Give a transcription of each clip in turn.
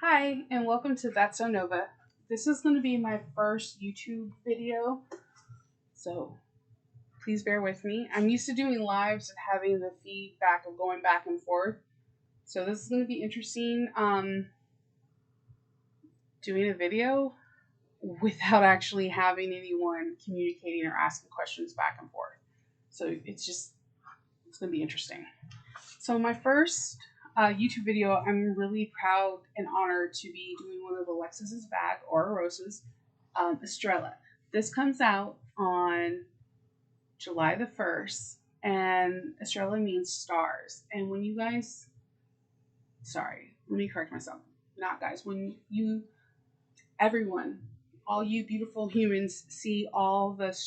Hi, and welcome to That's So Nova. This is going to be my first YouTube video, so please bear with me. I'm used to doing lives and having the feedback of going back and forth, so this is going to be interesting. Doing a video without actually having anyone communicating or asking questions back and forth. So it's going to be interesting. So my first YouTube video, I'm really proud and honored to be doing one of Alexis's bag or Rose's, Estrella. This comes out on July the 1st, and Estrella means stars. And when you guys, sorry, let me correct myself. Not guys, everyone, all you beautiful humans see all the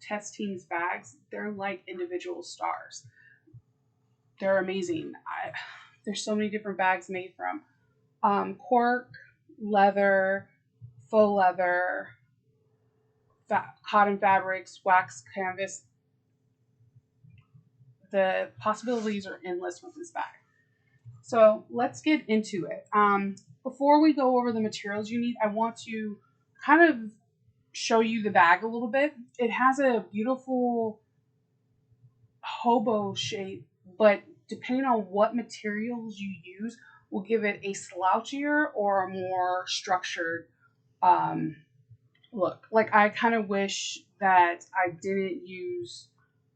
test team's bags, they're like individual stars. They're amazing. There's so many different bags made from cork, leather, faux leather, cotton fabrics, wax canvas. The possibilities are endless with this bag. So let's get into it. Before we go over the materials you need, I want to kind of show you the bag a little bit. It has a beautiful hobo shape, but depending on what materials you use, will give it a slouchier or a more structured look. Like I kind of wish that I didn't use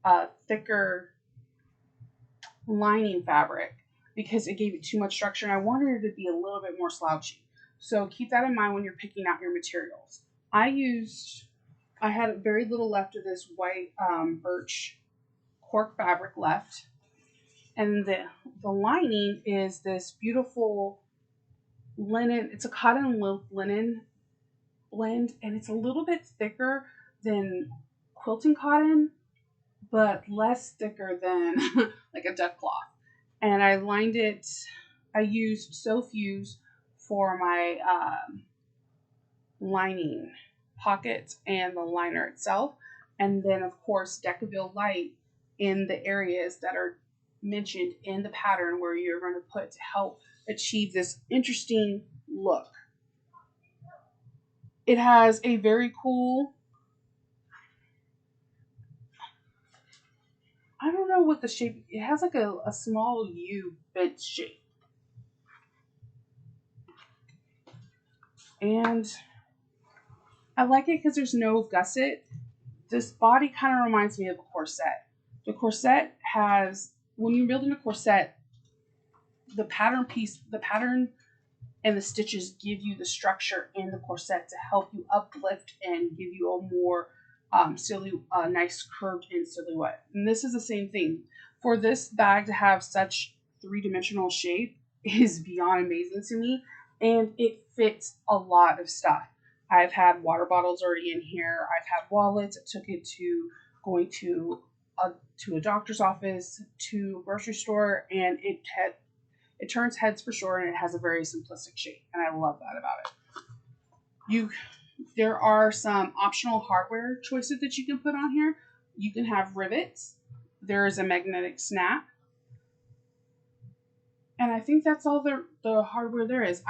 a thicker lining fabric because it gave it too much structure and I wanted it to be a little bit more slouchy. So keep that in mind when you're picking out your materials. I had very little left of this white birch cork fabric left. And the lining is this beautiful linen. It's a cotton linen blend, and it's a little bit thicker than quilting cotton, but less thicker than like a duck cloth. And I used So Fuse for my lining pockets and the liner itself. And then, of course, Decovil light in the areas that are mentioned in the pattern where you're going to put to help achieve this interesting look. It has a very cool, I don't know what the shape, it has like a small U bent shape. And I like it because there's no gusset. This body kind of reminds me of a corset. The corset has, when you're building a corset, the pattern and the stitches give you the structure in the corset to help you uplift and give you a more nice curved in silhouette. And this is the same thing. For this bag to have such three-dimensional shape is beyond amazing to me, and it fits a lot of stuff. I've had water bottles already in here. I've had wallets. I took it to going to a doctor's office, to a grocery store, and it turns heads for sure, and it has a very simplistic shape, and I love that about it. There are some optional hardware choices that you can put on here. You can have rivets. There is a magnetic snap, and I think that's all the hardware there is.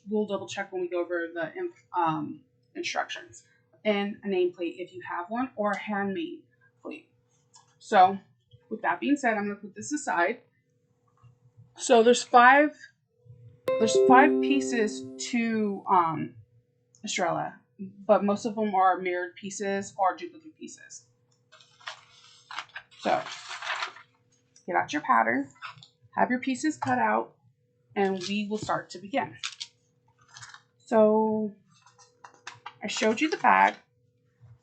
We'll double check when we go over the instructions, and a nameplate if you have one, or a handmade plate. So, with that being said, I'm going to put this aside. So there's five pieces to Estrella, but most of them are mirrored pieces or duplicate pieces. So get out your pattern, have your pieces cut out, and we will start to begin. So I showed you the bag.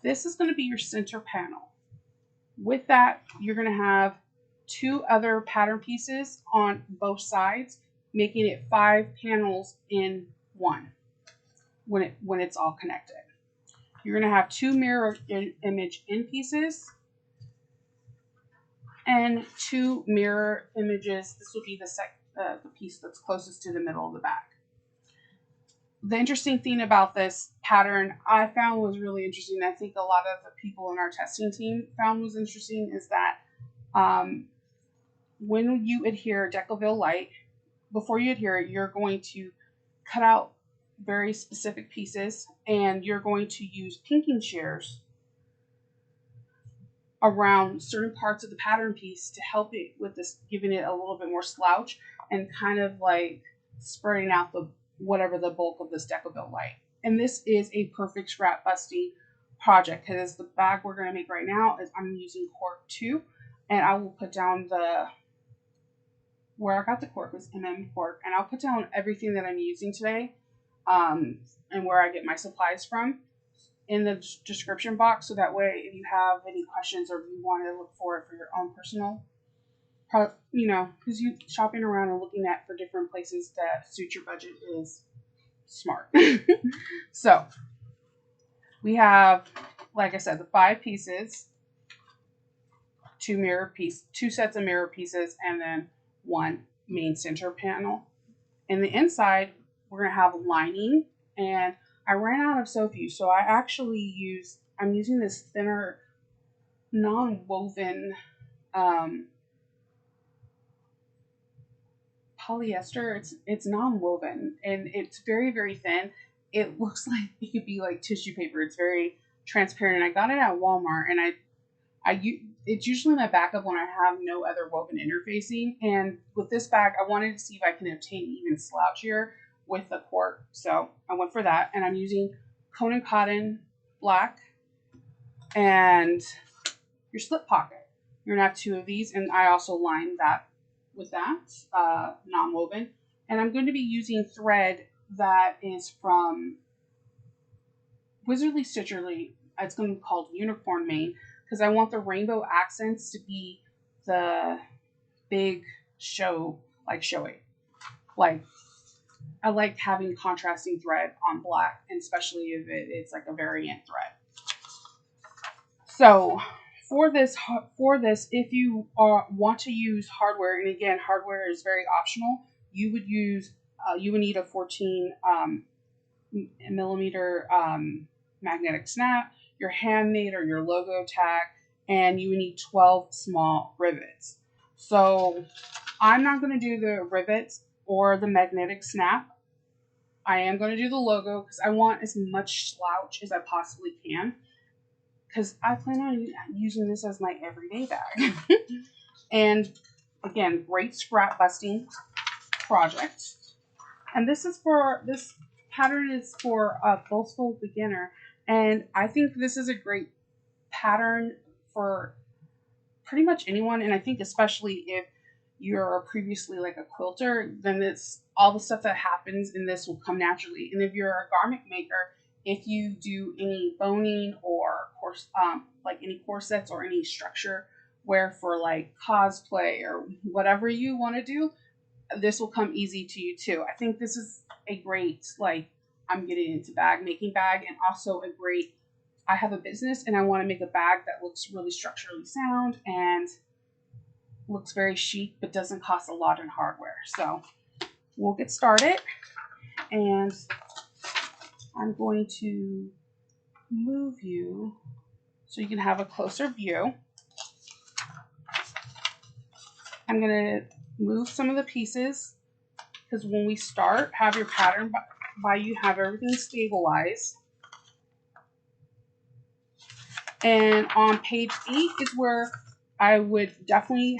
This is going to be your center panel. With that, you're going to have two other pattern pieces on both sides, making it 5 panels in one when it's all connected. You're going to have 2 mirror image end pieces and 2 mirror images. This will be the piece that's closest to the middle of the bag. The interesting thing about this pattern I found was really interesting. I think a lot of the people in our testing team found was interesting is that when you adhere Decovil light, before you adhere it, you're going to cut out very specific pieces, and you're going to use pinking shears around certain parts of the pattern piece to help it with this, giving it a little bit more slouch and kind of like spreading out the whatever the bulk of this Decovil light. And this is a perfect scrap busting project because the bag we're going to make right now is I'm using cork 2, and I will put down the where I got the cork was cork, and I'll put down everything that I'm using today, and where I get my supplies from in the description box, so that way if you have any questions or if you want to look for it for your own personal, you know, because you shopping around and looking at for different places that suit your budget is smart. So we have, like I said, the 5 pieces, 2 sets of mirror pieces, and then 1 main center panel. In the inside, we're gonna have lining, and I ran out of soap use, so I'm using this thinner, non-woven polyester. It's non-woven, and it's very, very thin. It looks like it could be like tissue paper. It's very transparent. I got it at Walmart, and it's usually my backup when I have no other woven interfacing. And with this bag, I wanted to see if I can obtain even slouchier with the cork, so I went for that. And I'm using Conan Cotton Black and your slip pocket. You're gonna have 2 of these, and I also lined that with that non-woven. And I'm going to be using thread that is from Wizardly Stitcherly. It's going to be called Unicorn Mane, because I want the rainbow accents to be the big showy. Like, I like having contrasting thread on black, and especially if it's like a variant thread. So for this, if you want to use hardware, and again, hardware is very optional, you would need a 14 millimeter magnetic snap, your handmade or your logo tag, and you would need 12 small rivets. So I'm not going to do the rivets or the magnetic snap. I am going to do the logo because I want as much slouch as I possibly can, because I plan on using this as my everyday bag. And again, great scrap busting project. And this pattern is for a boastful beginner, and I think this is a great pattern for pretty much anyone. And I think especially if you're previously like a quilter, then it's all the stuff that happens in this will come naturally. And if you're a garment maker, if you do any boning or like any corsets or any structure wear for like cosplay or whatever you want to do, this will come easy to you too. I think this is a great, like, I'm getting into making bag, and also a great, I have a business and I want to make a bag that looks really structurally sound and looks very chic but doesn't cost a lot in hardware. So we'll get started, and I'm going to move you so you can have a closer view. I'm going to move some of the pieces because when we start, have your pattern by you, have everything stabilized. And on page 8 is where I would definitely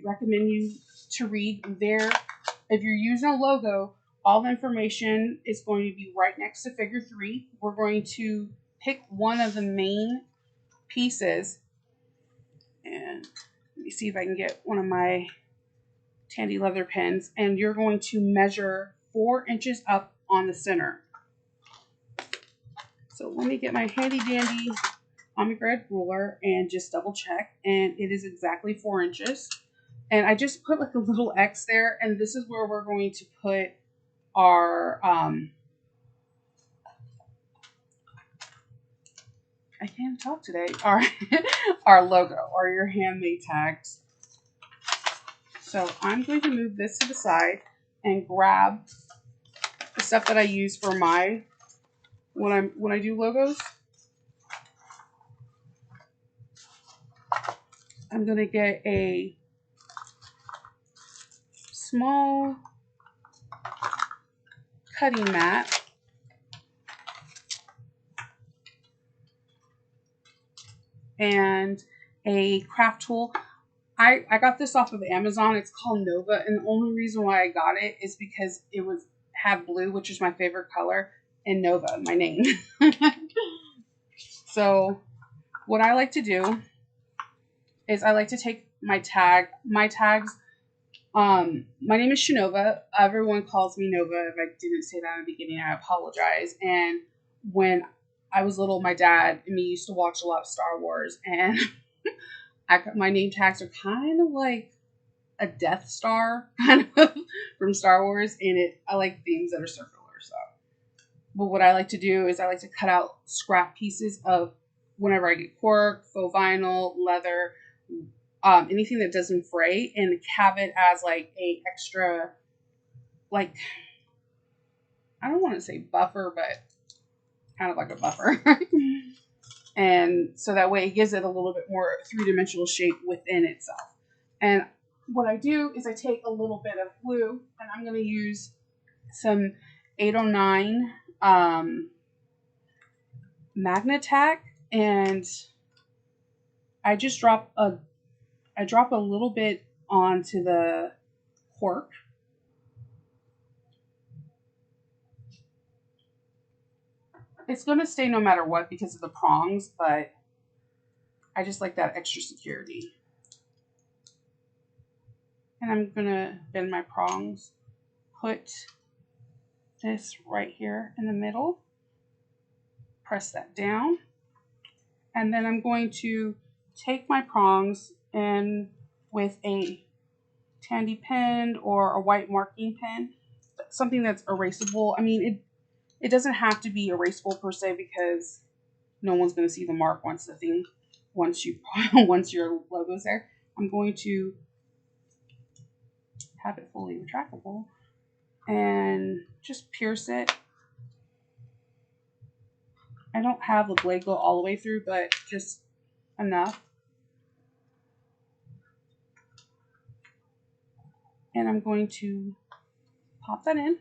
recommend you to read there. If you're using a logo, all the information is going to be right next to figure 3. We're going to pick one of the main pieces, and let me see if I can get one of my Tandy leather pens, and you're going to measure 4 inches up on the center. So let me get my handy dandy omega ruler and just double check, and it is exactly 4 inches. And I just put like a little X there, and this is where we're going to put our I can't talk today. Our logo or your handmade tags. So I'm going to move this to the side and grab the stuff that I use for when I do logos. I'm going to get a small cutting mat. And a craft tool. I got this off of Amazon. It's called Nova, and the only reason why I got it is because it had blue, which is my favorite color, and Nova, my name. So what I like to do is I like to take my tags. My name is Shanova. Everyone calls me Nova. If I didn't say that in the beginning, I apologize. And when I was little, my dad and me used to watch a lot of Star Wars, and my name tags are kind of like a Death Star kind of from Star Wars, and I like things that are circular. So, but what I like to do is I like to cut out scrap pieces of whenever I get cork, faux vinyl, leather, anything that doesn't fray, and have it as like a extra, like, I don't want to say buffer, but kind of like a buffer. And so that way it gives it a little bit more three-dimensional shape within itself. And what I do is I take a little bit of glue, and I'm going to use some 809 Magnatac, and I just drop a little bit onto the cork. It's going to stay no matter what because of the prongs, but I just like that extra security. And I'm going to bend my prongs, put this right here in the middle, press that down, and then I'm going to take my prongs and with a Tandy pen or a white marking pen, something that's erasable. I mean, it doesn't have to be erasable per se because no one's going to see the mark once your logo's there. I'm going to have it fully retractable and just pierce it. I don't have the blade go all the way through, but just enough. And I'm going to pop that in.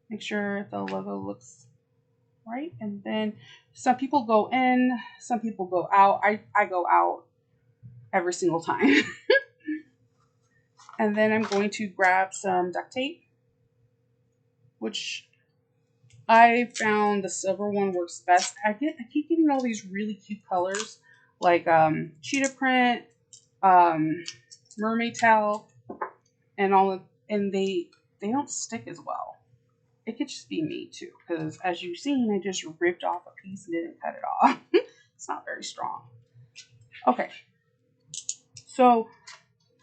Make sure the logo looks right. And then some people go in, some people go out. I go out every single time. And then I'm going to grab some duct tape, which I found the silver one works best. I keep getting all these really cute colors like cheetah print, mermaid tail, and they don't stick as well. It could just be me too, because as you've seen, I just ripped off a piece and didn't cut it off. It's not very strong. Okay, so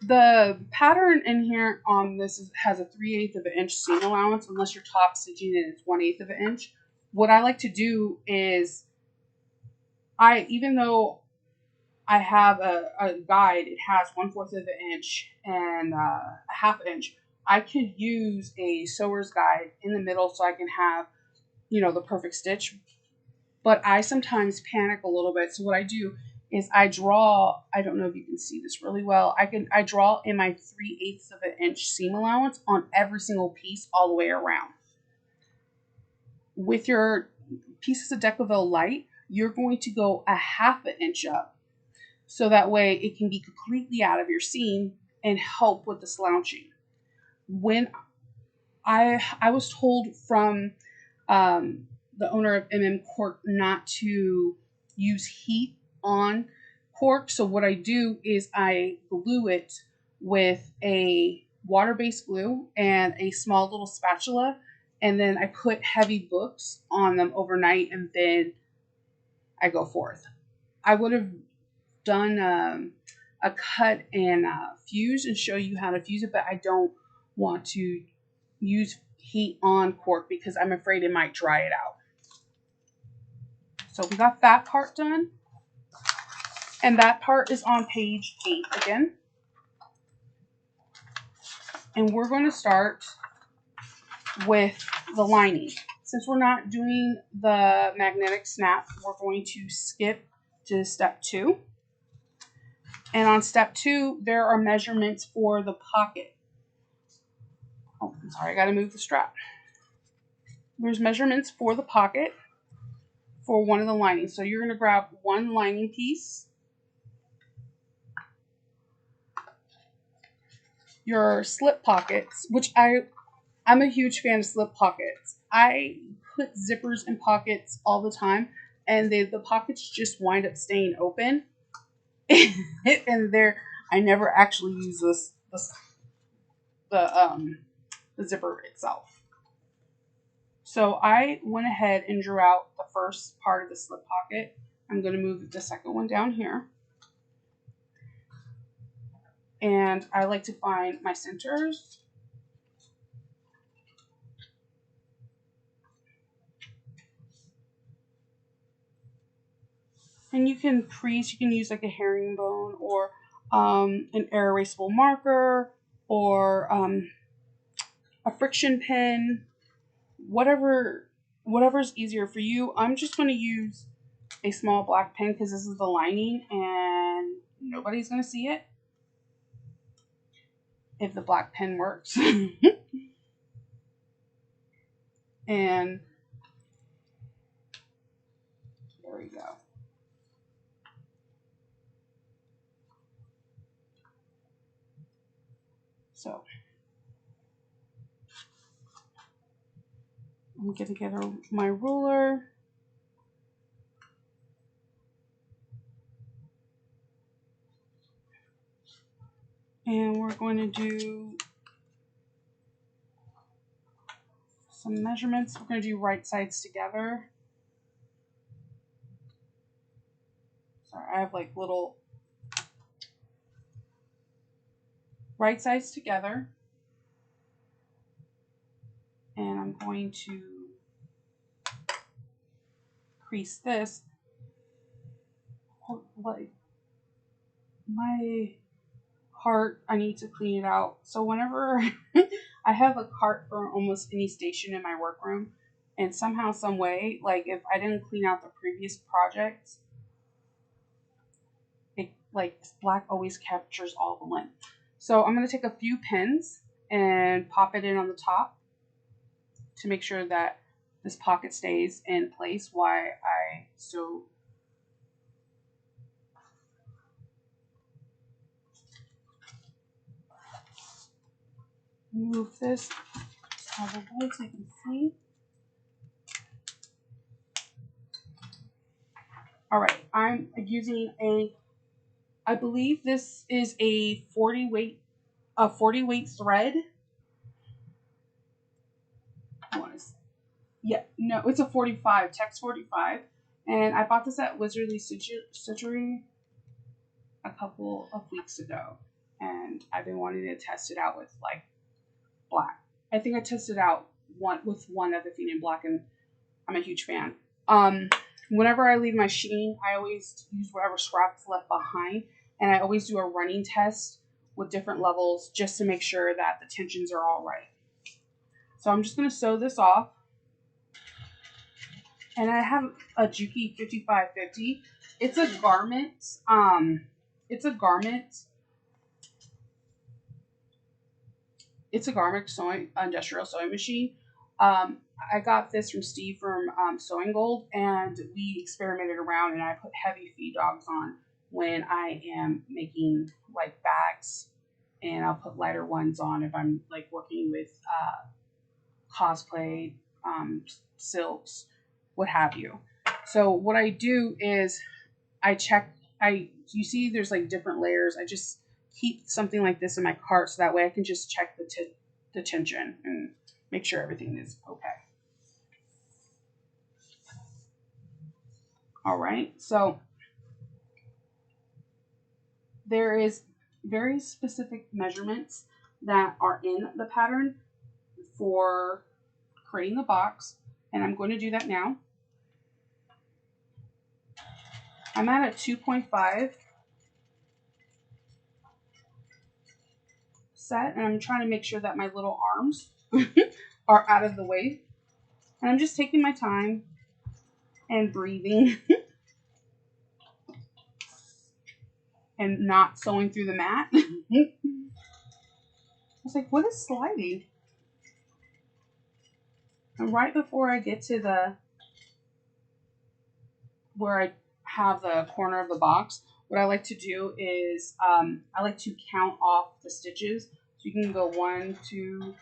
the pattern in here on this has a 3/8 of an inch seam allowance, unless you're top stitching and it's 1/8 of an inch. What I like to do is, even though I have a guide, it has 1/4 of an inch and a 1/2 inch. I could use a sewer's guide in the middle so I can have, the perfect stitch. But I sometimes panic a little bit. So what I do is I draw, I don't know if you can see this really well. I draw in my 3/8 of an inch seam allowance on every single piece all the way around. With your pieces of Decovil light, you're going to go a 1/2 inch up. So that way it can be completely out of your seam and help with the slouching. When I was told from the owner of Cork not to use heat on cork. So what I do is I glue it with a water-based glue and a small little spatula, and then I put heavy books on them overnight, and then I go forth. I would have done a cut and fuse and show you how to fuse it, but I don't want to use heat on cork because I'm afraid it might dry it out. So we got that part done, and that part is on page 8 again. And we're going to start with the lining. Since we're not doing the magnetic snap, we're going to skip to step 2. And on step 2, there are measurements for the pocket. Oh, I'm sorry, I gotta move the strap. There's measurements for the pocket for one of the linings. So you're gonna grab one lining piece, your slip pockets, which I'm a huge fan of slip pockets. I put zippers in pockets all the time, and the pockets just wind up staying open. And I never actually use the zipper itself. So I went ahead and drew out the first part of the slip pocket. I'm going to move the second one down here. And I like to find my centers. And you can crease, you can use like a herringbone or an air erasable marker or a friction pen, whatever's easier for you. I'm just going to use a small black pen because this is the lining and nobody's going to see it if the black pen works. And there we go. So I'm going to get my ruler. And we're going to do some measurements. We're going to do right sides together. Sorry, I have like little right sides together. And I'm going to crease this. Like my cart, I need to clean it out. So whenever I have a cart for almost any station in my workroom, and somehow, some way, like if I didn't clean out the previous projects, like black always captures all the lint. So I'm going to take a few pins and pop it in on the top to make sure that this pocket stays in place while I sew. Move this out of the way so you can see. All right, I'm using I believe this is a 40 weight thread. Yeah, no, it's a 45, Tex 45. And I bought this at Wizardly Stitchery a couple of weeks ago. And I've been wanting to test it out with like black. I think I tested out with one other thing in black, and I'm a huge fan. Whenever I leave my sheen, I always use whatever scraps left behind, and I always do a running test with different levels just to make sure that the tensions are all right. So I'm just going to sew this off. And I have a Juki 5550. It's a garment. It's a garment industrial sewing machine. I got this from Steve from Sewing Gold, and we experimented around, and I put heavy feed dogs on when I am making like bags, and I'll put lighter ones on if I'm like working with cosplay, silks, what have you. So what I do is I check. You see there's like different layers. I just keep something like this in my cart so that way I can just check the tension and make sure everything is okay. All right, so there is very specific measurements that are in the pattern for creating the box, and I'm going to do that now. I'm at a 2.5 set, and I'm trying to make sure that my little arms are out of the way. And I'm just taking my time and breathing and not sewing through the mat. I was like, what is sliding? And right before I get to the where I have the corner of the box, what I like to do is I like to count off the stitches. So you can go 1, 2,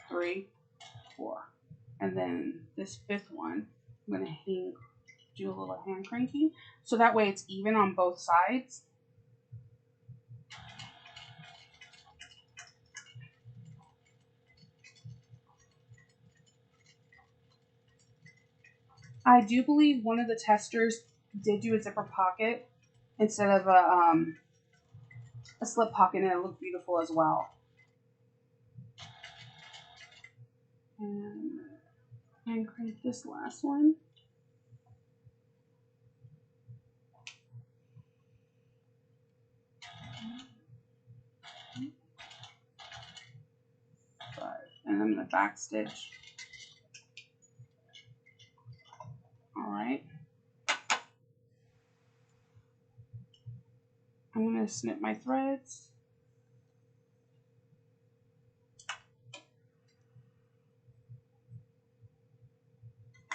3, 4. And then this 5th one, I'm going to do a little hand cranking. So that way it's even on both sides. I do believe one of the testers did do a zipper pocket instead of a slip pocket, and it looked beautiful as well. And crank this last one. And I'm going to back stitch. All right. I'm going to snip my threads.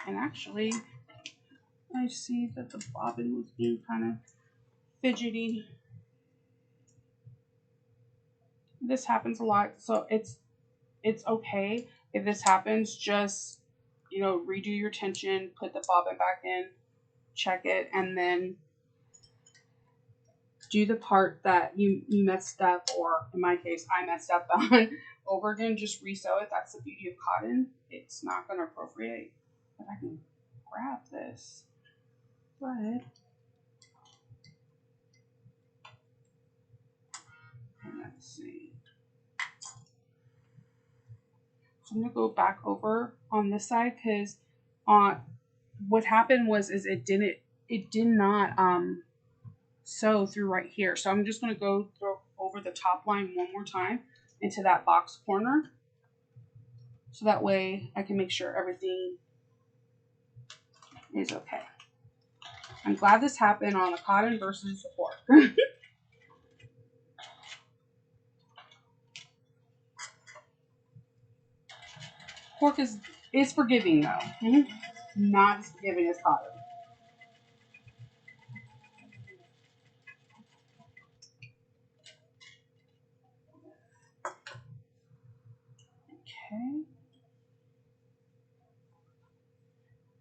And actually, I see that the bobbin was being kind of fidgety. This happens a lot, so it's okay if this happens. Just, you know, redo your tension, put the bobbin back in, check it, and then do the part that you messed up, or in my case, I messed up on over again. Just resew it. That's the beauty of cotton. It's not going to appropriate. But I can grab this thread. And let's see. So I'm going to go back over on this side because what happened was it did not sew through right here. So I'm just going to go over the top line one more time into that box corner. So that way I can make sure everything is okay. I'm glad this happened on the cotton versus the cork. Cork is forgiving though. Not as forgiving as cotton. Okay.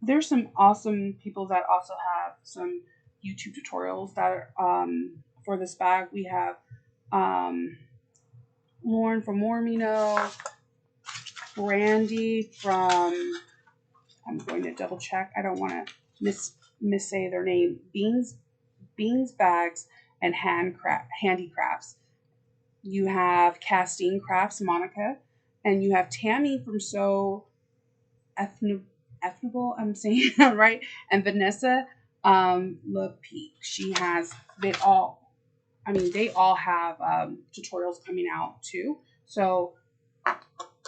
There's some awesome people that also have some YouTube tutorials that are for this bag. We have Lauren from Mormino, Brandy from, I'm going to double check. I don't want to missay their name. Beans Bags and Handicrafts. You have Castine Crafts, Monica, and you have Tammy from So Effable, I'm saying that right, and Vanessa LePeak. They all have tutorials coming out too. So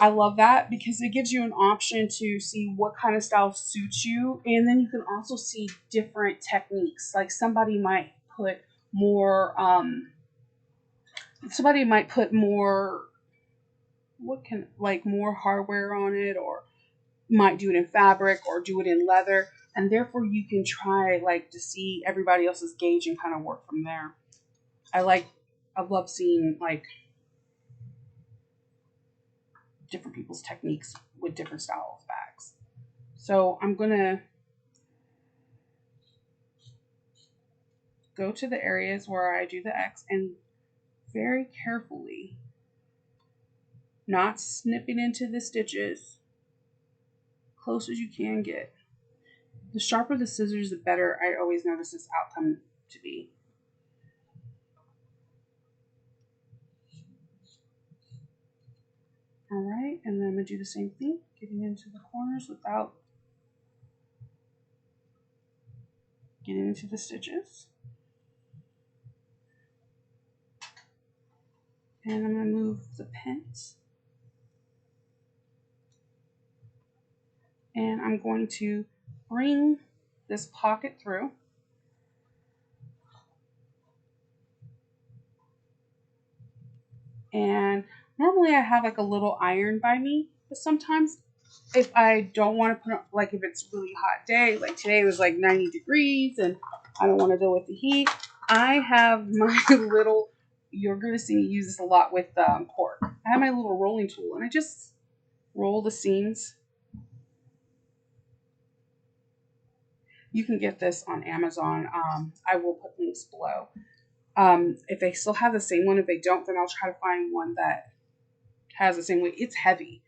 I love that because it gives you an option to see what kind of style suits you, and then you can also see different techniques. Like somebody might put more more hardware on it, or might do it in fabric or do it in leather, and therefore you can try to see everybody else's gauge and kind of work from there. I love seeing different people's techniques with different styles of bags. So I'm gonna go to the areas where I do the X and very carefully, not snipping into the stitches, close as you can get. The sharper the scissors, the better I always notice this outcome to be. All right, and then I'm going to do the same thing, getting into the corners without getting into the stitches. And I'm going to move the pins. And I'm going to bring this pocket through. Normally I have like a little iron by me, but sometimes if I don't want to put up, like if it's really hot day, like today was like 90 degrees and I don't want to deal with the heat, I have my little, you're going to see me use this a lot with cork. I have my little rolling tool and I just roll the seams. You can get this on Amazon. I will put links below. If they still have the same one, if they don't, then I'll try to find one that has the same weight. It's heavy.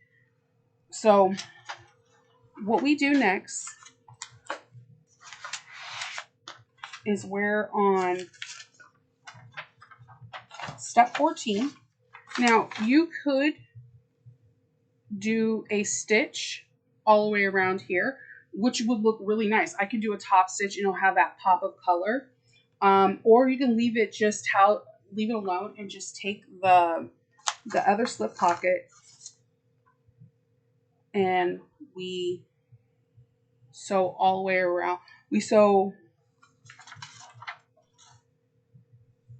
So what we do next is we're on step 14. Now you could do a stitch all the way around here, which would look really nice. I could do a top stitch and it'll have that pop of color. Or you can leave it leave it alone and just take the other slip pocket and we sew all the way around. We sew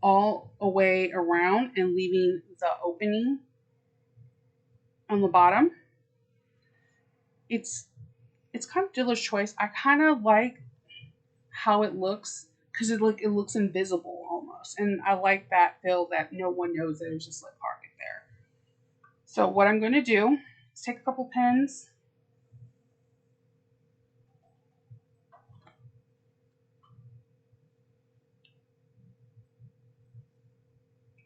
all the way around and leaving the opening on the bottom. It's kind of dealer's choice. I kind of like how it looks because it looks invisible almost, and I like that feel that no one knows that there's a slip pocket there. So what I'm going to do is take a couple pins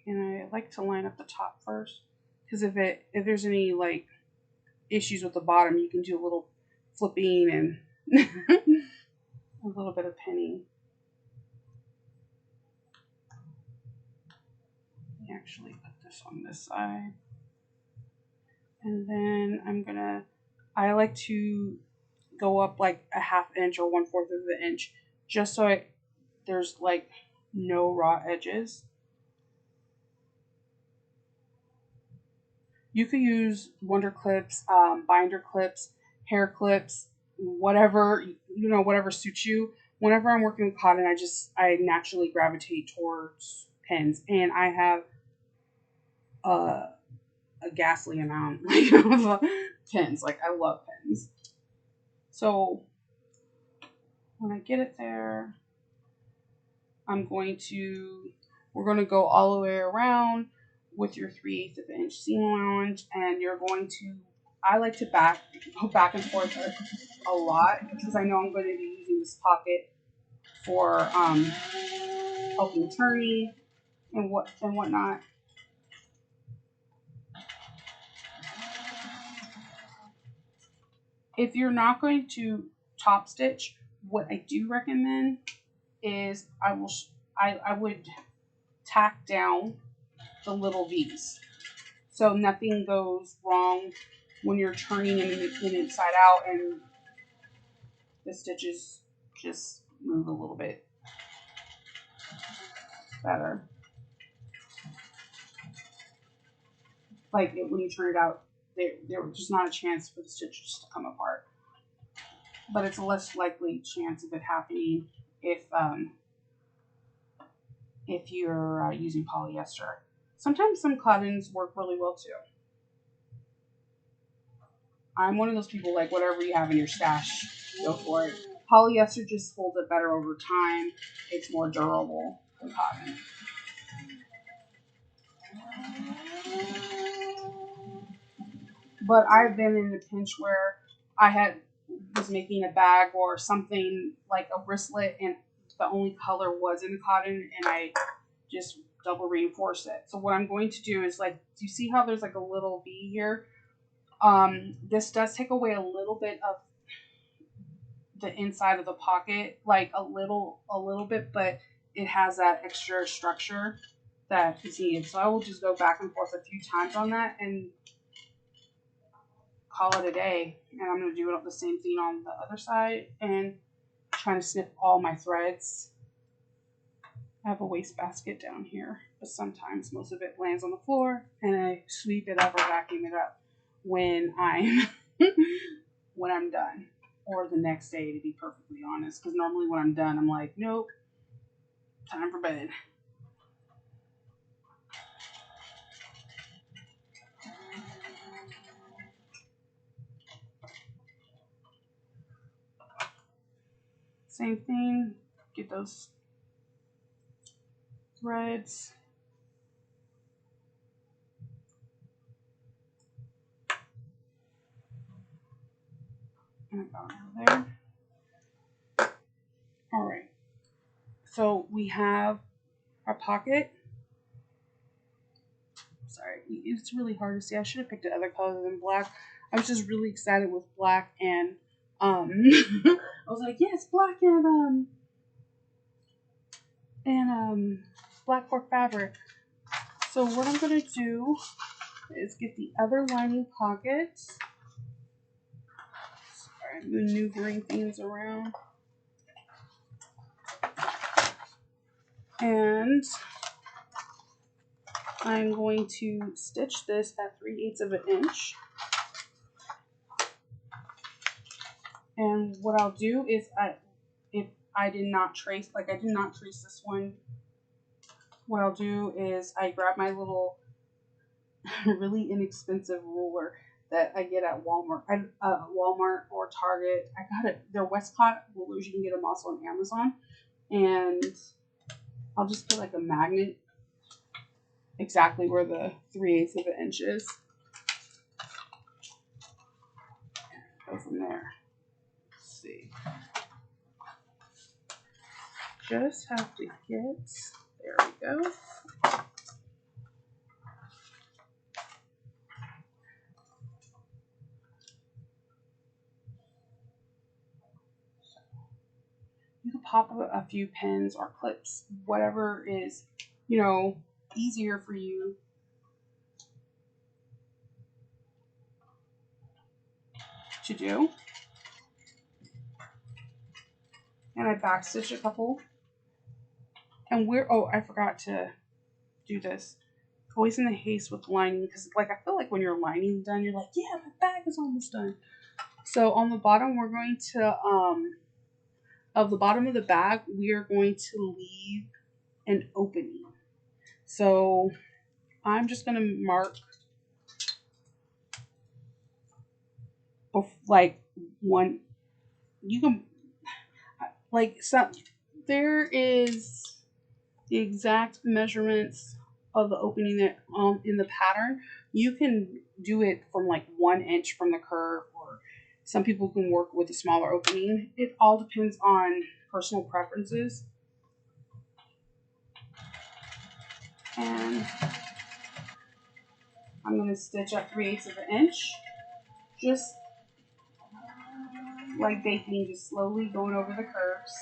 and I like to line up the top first because if there's any like issues with the bottom, you can do a little flipping and a little bit of pinning. Actually put this on this side, and then I like to go up like a ½ inch or 1/4 of an inch just so there's like no raw edges. You could use wonder clips, binder clips, hair clips, whatever whatever suits you. Whenever I'm working with cotton, I naturally gravitate towards pins, and I have a ghastly amount of pins. Like I love pins. So when I get it there, we're going to go all the way around with your 3/8 of an inch seam allowance, and you're going to, I like to go back and forth a lot because I know I'm going to be using this pocket for helping turning and whatnot. If you're not going to top stitch, what I do recommend is I would tack down the little V's so nothing goes wrong when you're turning it inside out and the stitches just move a little bit better. Like when you turn it out, there's just not a chance for the stitches to come apart. But it's a less likely chance of it happening if you're using polyester. Sometimes some cottons work really well too. I'm one of those people, like whatever you have in your stash, go for it. Polyester just holds it better over time. It's more durable than cotton. But I've been in a pinch where I was making a bag or something like a wristlet and the only color was in the cotton and I just double reinforce it. So what I'm going to do is, like, do you see how there's like a little V here? This does take away a little bit of the inside of the pocket, like a little bit, but it has that extra structure that is needed. So I will just go back and forth a few times on that and call it a day. And I'm going to do the same thing on the other side and trying to snip all my threads. I have a wastebasket down here, but sometimes most of it lands on the floor and I sweep it up or vacuum it up when I'm done, or the next day, to be perfectly honest, because normally when I'm done I'm like, nope, time for bed. Same thing, get those threads. And I got over there. All right. So we have our pocket. Sorry, it's really hard to see. I should have picked another color than black. I was just really excited with black and I was like, yes, black and black cork fabric. So what I'm gonna do is get the other lining pocket. Sorry, I'm maneuvering things around. And I'm going to stitch this at 3/8 of an inch. And what I'll do is if I did not trace, like I did not trace this one, what I'll do is I grab my little really inexpensive ruler that I get at Walmart, Walmart or Target. I got it. They're Westcott rulers. You can get them also on Amazon. And I'll just put like a magnet exactly where the 3/8 of an inch is. Go from there. Let's see. Just have to get, there we go. You can pop a few pins or clips, whatever is, you know, easier for you. To do. And I backstitch a couple. And oh, I forgot to do this. Always in the haste with lining, because like I feel like when your lining done, you're like, yeah, my bag is almost done. So on the bottom, we're going to of the bottom of the bag, we are going to leave an opening. So I'm just gonna mark like one. You can like some. There is the exact measurements of the opening that in the pattern. You can do it from like 1 inch from the curve, or some people can work with a smaller opening. It all depends on personal preferences. And I'm going to stitch at 3/8 of an inch, just like baking, just slowly going over the curves.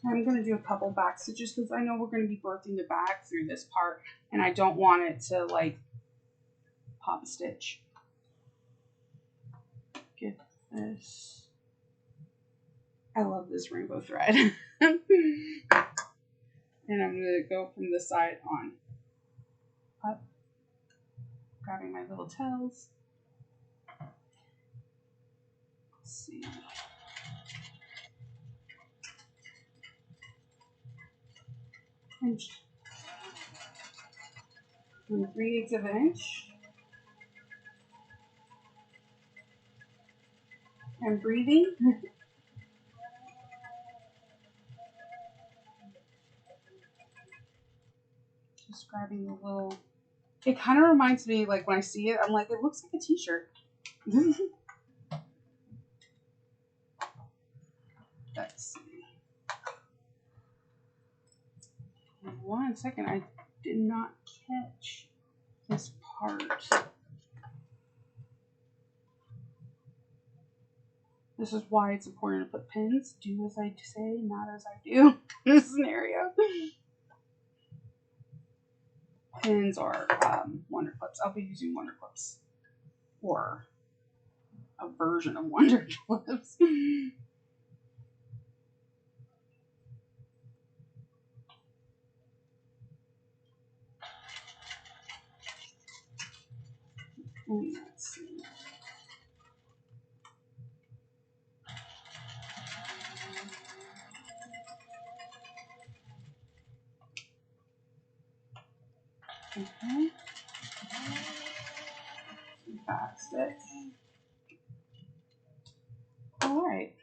I'm going to do a couple back stitches because I know we're going to be birthing the bag through this part, and I don't want it to like pop a stitch. Get this. I love this rainbow thread. And I'm going to go from this side on up, grabbing my little tails. Let's see. Inch. And 3/8 of an inch. And breathing. Just grabbing the little. It kind of reminds me, like when I see it, I'm like, it looks like a t-shirt. Let's see. One second, I did not catch this part. This is why it's important to put pins. Do as I say, not as I do in this scenario. Pins are Wonder Clips. I'll be using Wonder Clips. Or a version of Wonder Clips. And let's see. Okay. Back stitch. All right.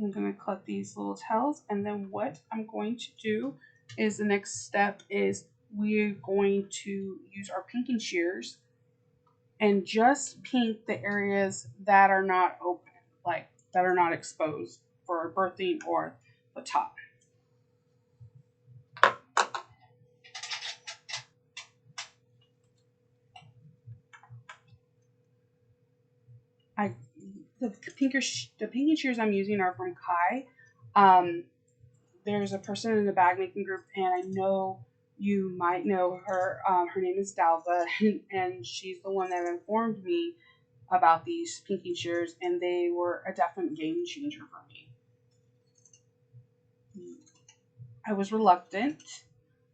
I'm going to cut these little tails, and then what I'm going to do is the next step is we're going to use our pinking shears and just pink the areas that are not open, like that are not exposed for birthing or the top. The pinking shears I'm using are from Kai. There's a person in the bag making group, and I know you might know her. Her name is Dalva, and she's the one that informed me about these pinking shears, and they were a definite game changer for me. I was reluctant.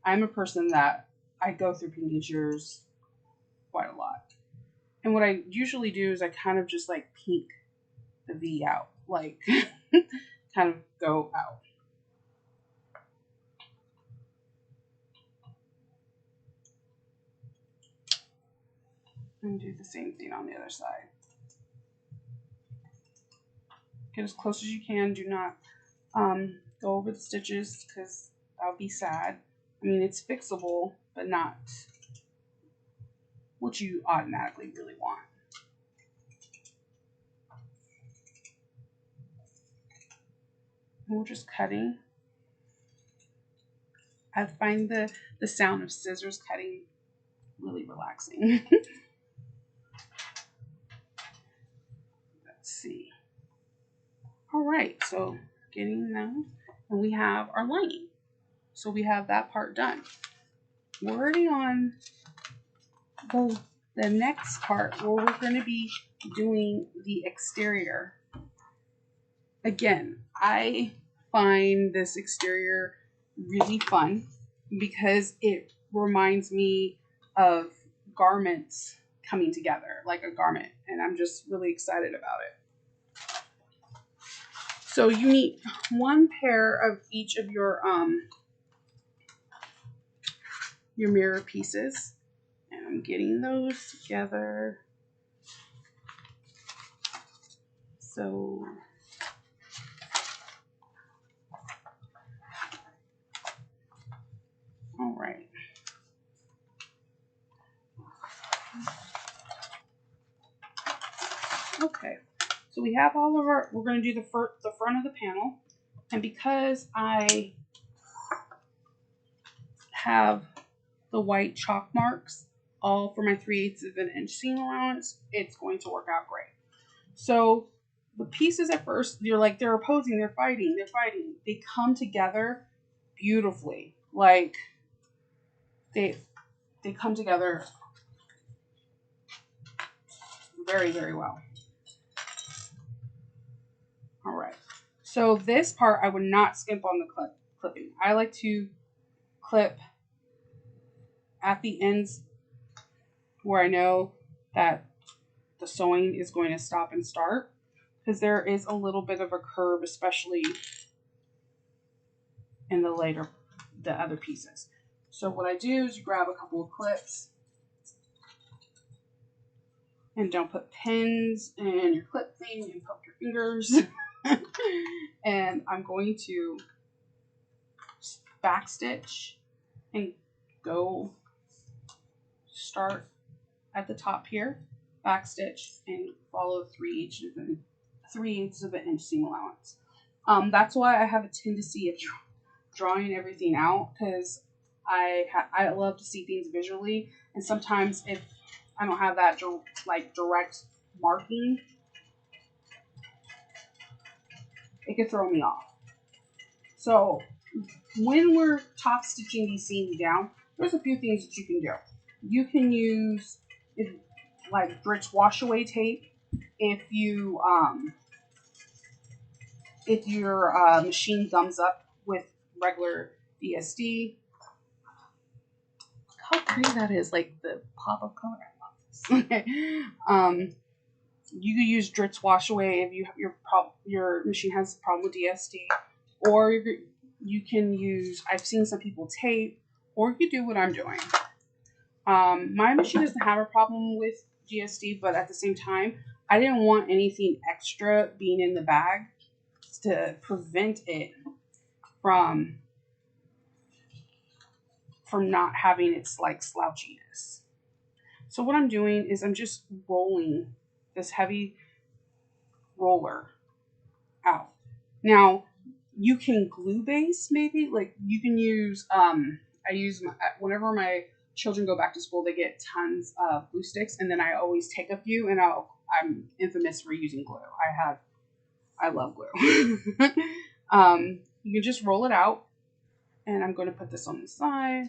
I'm a person that I go through pinking shears quite a lot. And what I usually do is I kind of just like pink the V out, like kind of go out. And do the same thing on the other side. Get as close as you can. Do not go over the stitches because that'll be sad. I mean, it's fixable, but not what you automatically really want. And we're just cutting. I find the sound of scissors cutting really relaxing. Let's see. All right, so getting those, and we have our lining. So we have that part done. We're already on the next part where we're going to be doing the exterior. Again, I find this exterior really fun because it reminds me of garments coming together, like a garment, and I'm just really excited about it. So you need one pair of each of your mirror pieces, and I'm getting those together. So all right. Okay, so we have all of our, we're going to do the front of the panel, and because I have the white chalk marks all for my 3/8 of an inch seam allowance, it's going to work out great. So the pieces at first, you're like, they're opposing, they're fighting. They come together beautifully. Like they come together very, very well. All right. So this part, I would not skimp on the clipping. I like to clip at the ends where I know that the sewing is going to stop and start, because there is a little bit of a curve, especially in the other pieces. So what I do is you grab a couple of clips, and don't put pins in your clip thing and poke your fingers. And I'm going to back stitch and go start at the top here, back stitch, and follow 3/8 of an inch seam allowance. That's why I have a tendency of drawing everything out, because I love to see things visually, and sometimes if I don't have that direct marking, it could throw me off. So when we're top stitching these seams down, there's a few things that you can do. You can use like Dritch wash away tape if your machine gums up with regular DSD. Look how pretty that is, like the pop of color. I love this. You could use Dritch wash away if your machine has a problem with DSD, or you can use, I've seen some people tape, or you could do what I'm doing. My machine doesn't have a problem with GSD, but at the same time, I didn't want anything extra being in the bag to prevent it from not having its like slouchiness. So what I'm doing is I'm just rolling this heavy roller out. Now you can glue base, maybe like you can use I use whenever my children go back to school, they get tons of glue sticks, and then I always take a few, and I'm infamous for using glue. I love glue. You can just roll it out, and I'm going to put this on the side.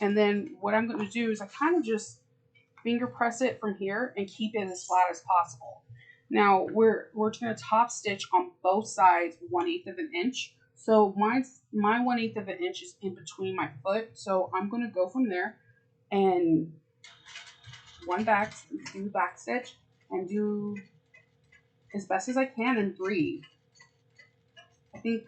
And then what I'm going to do is I kind of just finger press it from here and keep it as flat as possible. Now we're going to top stitch on both sides 1/8 of an inch. So my 1/8 of an inch is in between my foot. So I'm going to go from there and do back stitch and do as best as I can and breathe. I think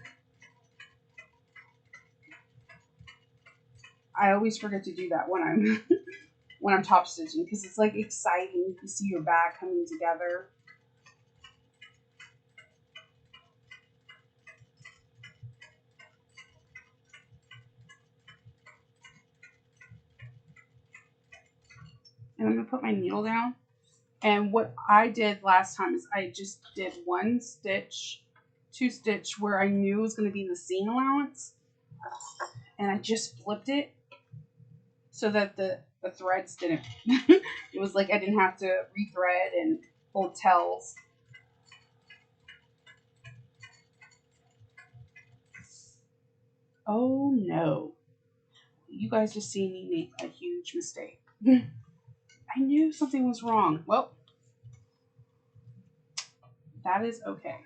I always forget to do that when I'm when I'm top stitching because it's like exciting to see your bag coming together. And I'm going to put my needle down. And what I did last time is I just did 1 stitch, 2 stitch where I knew it was going to be in the seam allowance. And I just flipped it so that the threads didn't, it was like I didn't have to rethread and hold tells. Oh no. You guys just seen me make a huge mistake. I knew something was wrong. Well, that is okay.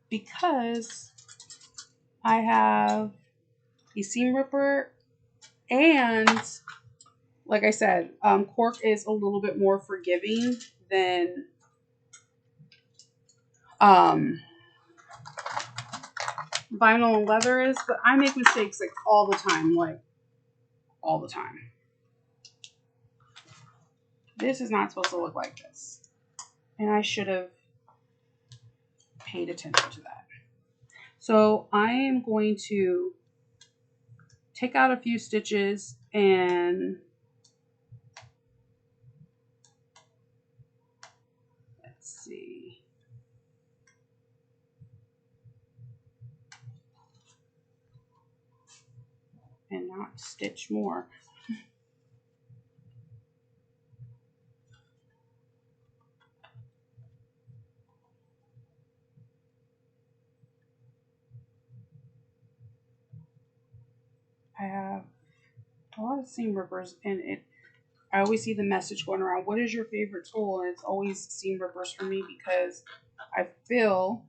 Because I have a seam ripper and like I said, cork is a little bit more forgiving than vinyl and leather is, but I make mistakes like all the time, This is not supposed to look like this. And I should have paid attention to that. So I am going to take out a few stitches and let's see. And not stitch more. I have a lot of seam rippers and I always see the message going around, what is your favorite tool? And it's always seam rippers for me because I feel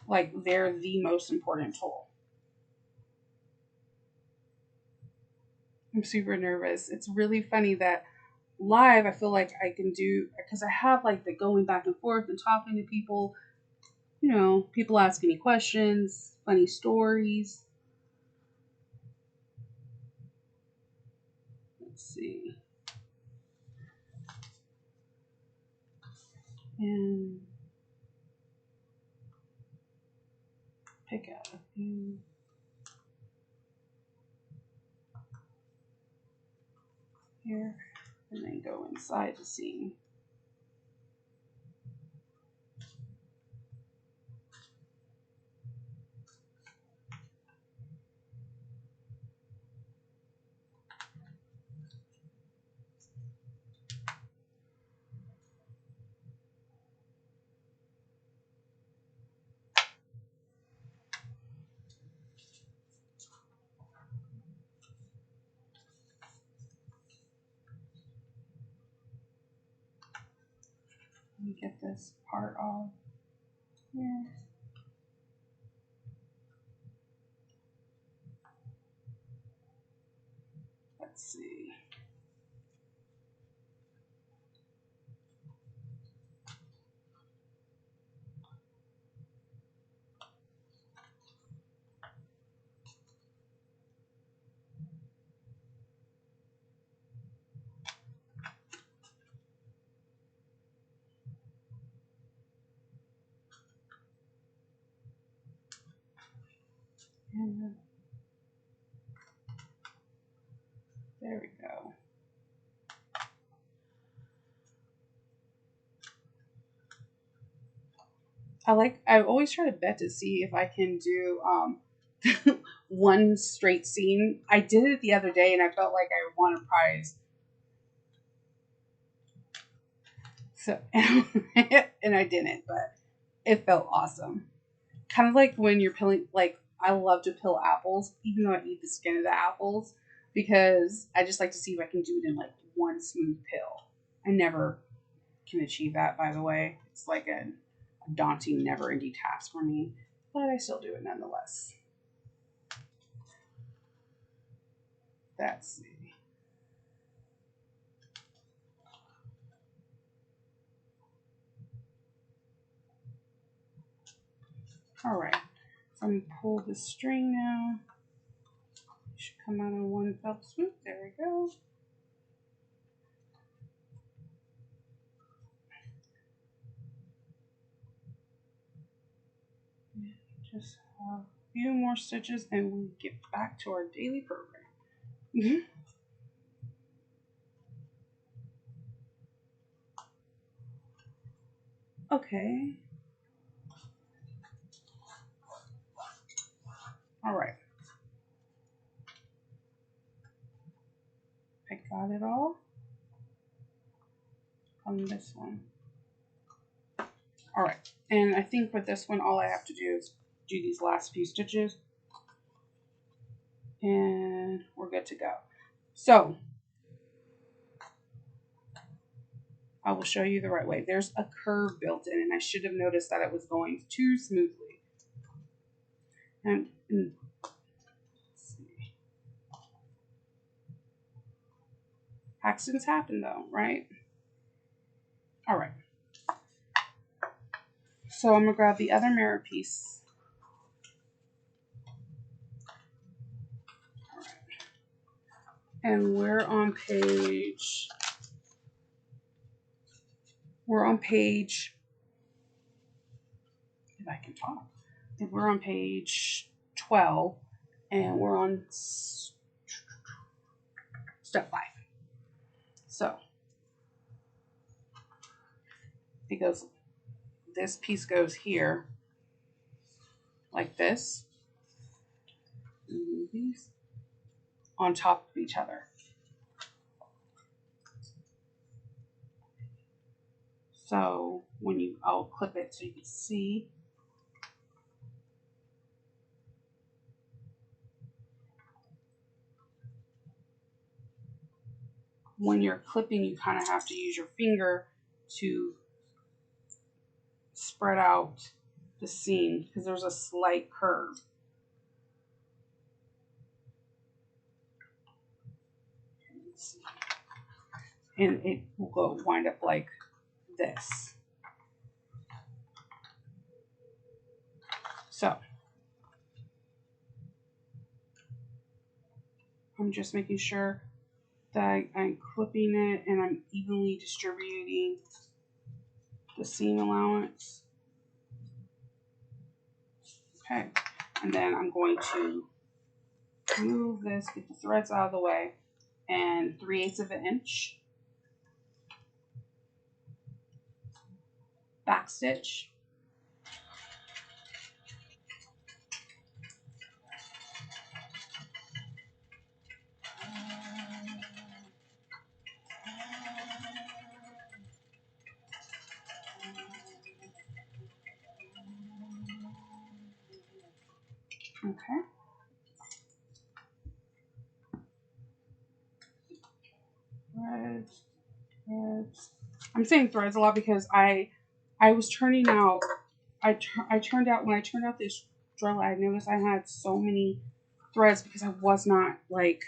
like they're the most important tool. I'm super nervous. It's really funny that live I feel like I can do, because I have like the going back and forth and talking to people, people asking me questions, funny stories. Let's see. And pick out a few. Here, and then go inside the seam. Let me get this part off here. Let's see. There we go. I always try to bet to see if I can do one straight scene. I did it the other day and I felt like I won a prize. So and I didn't, but it felt awesome. Kind of like when you're peeling, like I love to peel apples, even though I eat the skin of the apples, because I just like to see if I can do it in like one smooth peel. I never can achieve that, by the way. It's like a daunting, never-ending task for me, but I still do it nonetheless. Let's see. All right, so I'm gonna pull the string now. It should come out in one fell swoop. There we go. Just a few more stitches and we get back to our daily program. Okay. All right. I got it all on this one. All right. And I think with this one, all I have to do is do these last few stitches and we're good to go. So I will show you the right way. There's a curve built in and I should have noticed that it was going too smoothly. And let's see. Accidents happen though, right? All right. So I'm gonna grab the other mirror piece. All right. And we're on page, if I can talk, we're on page 12 and we're on step 5. So it goes, this piece goes here like this, these on top of each other. So when I'll clip it so you can see. When you're clipping, you kind of have to use your finger to spread out the seam because there's a slight curve. And it will wind up like this. So I'm just making sure that I'm clipping it and I'm evenly distributing the seam allowance. Okay, and then I'm going to move this, get the threads out of the way, and 3/8 of an inch back stitch. Okay. Threads. I'm saying threads a lot because I was turning out, when I turned out this drill, I noticed I had so many threads because I was not like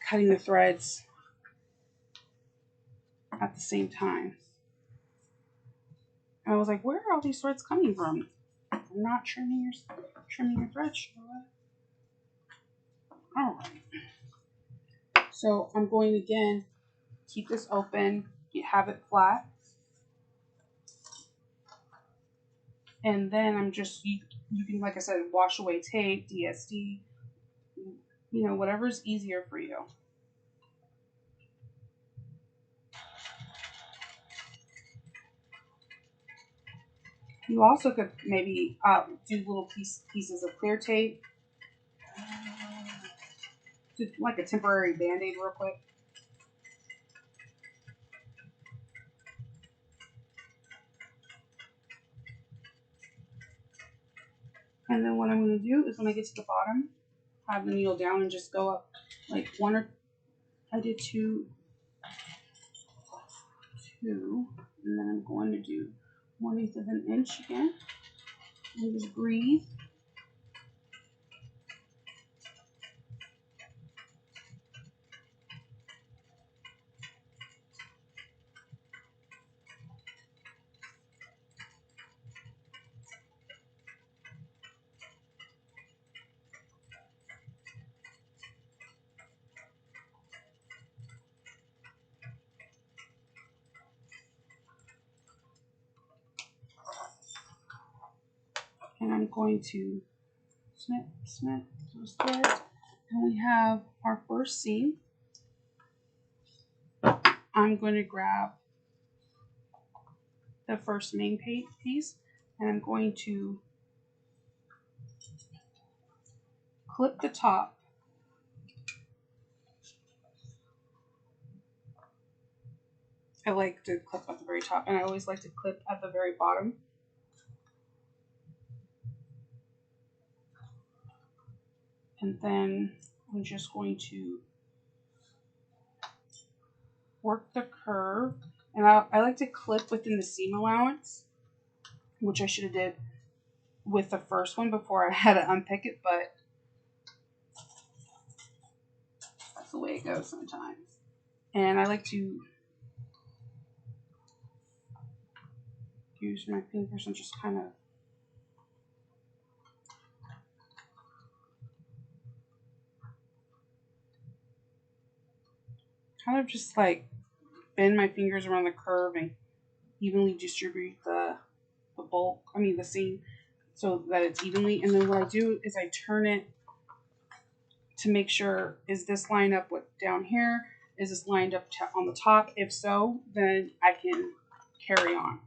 cutting the threads at the same time. I was like, where are all these threads coming from? I'm not trimming your threads, Charlotte. All right. So I'm going again, keep this open, you have it flat. And then I'm just, you can, like I said, wash away tape, DSD, whatever's easier for you. You also could maybe do little pieces of clear tape, just like a temporary band-aid real quick. And then what I'm going to do is when I get to the bottom, have the needle down and just go up like one or I did two, and then I'm going to do 1/8 of an inch again, and just breathe. And I'm going to snip, snip those threads. And we have our first seam. I'm going to grab the first main piece and I'm going to clip the top. I like to clip at the very top, and I always like to clip at the very bottom. And then I'm just going to work the curve. And I like to clip within the seam allowance, which I should have did with the first one before I had to unpick it, but that's the way it goes sometimes. And I like to use my fingers and just kind of just like bend my fingers around the curve and evenly distribute the seam so that it's evenly. And then what I do is I turn it to make sure, is this lined up with down here? Is this lined up on the top? If so, then I can carry on.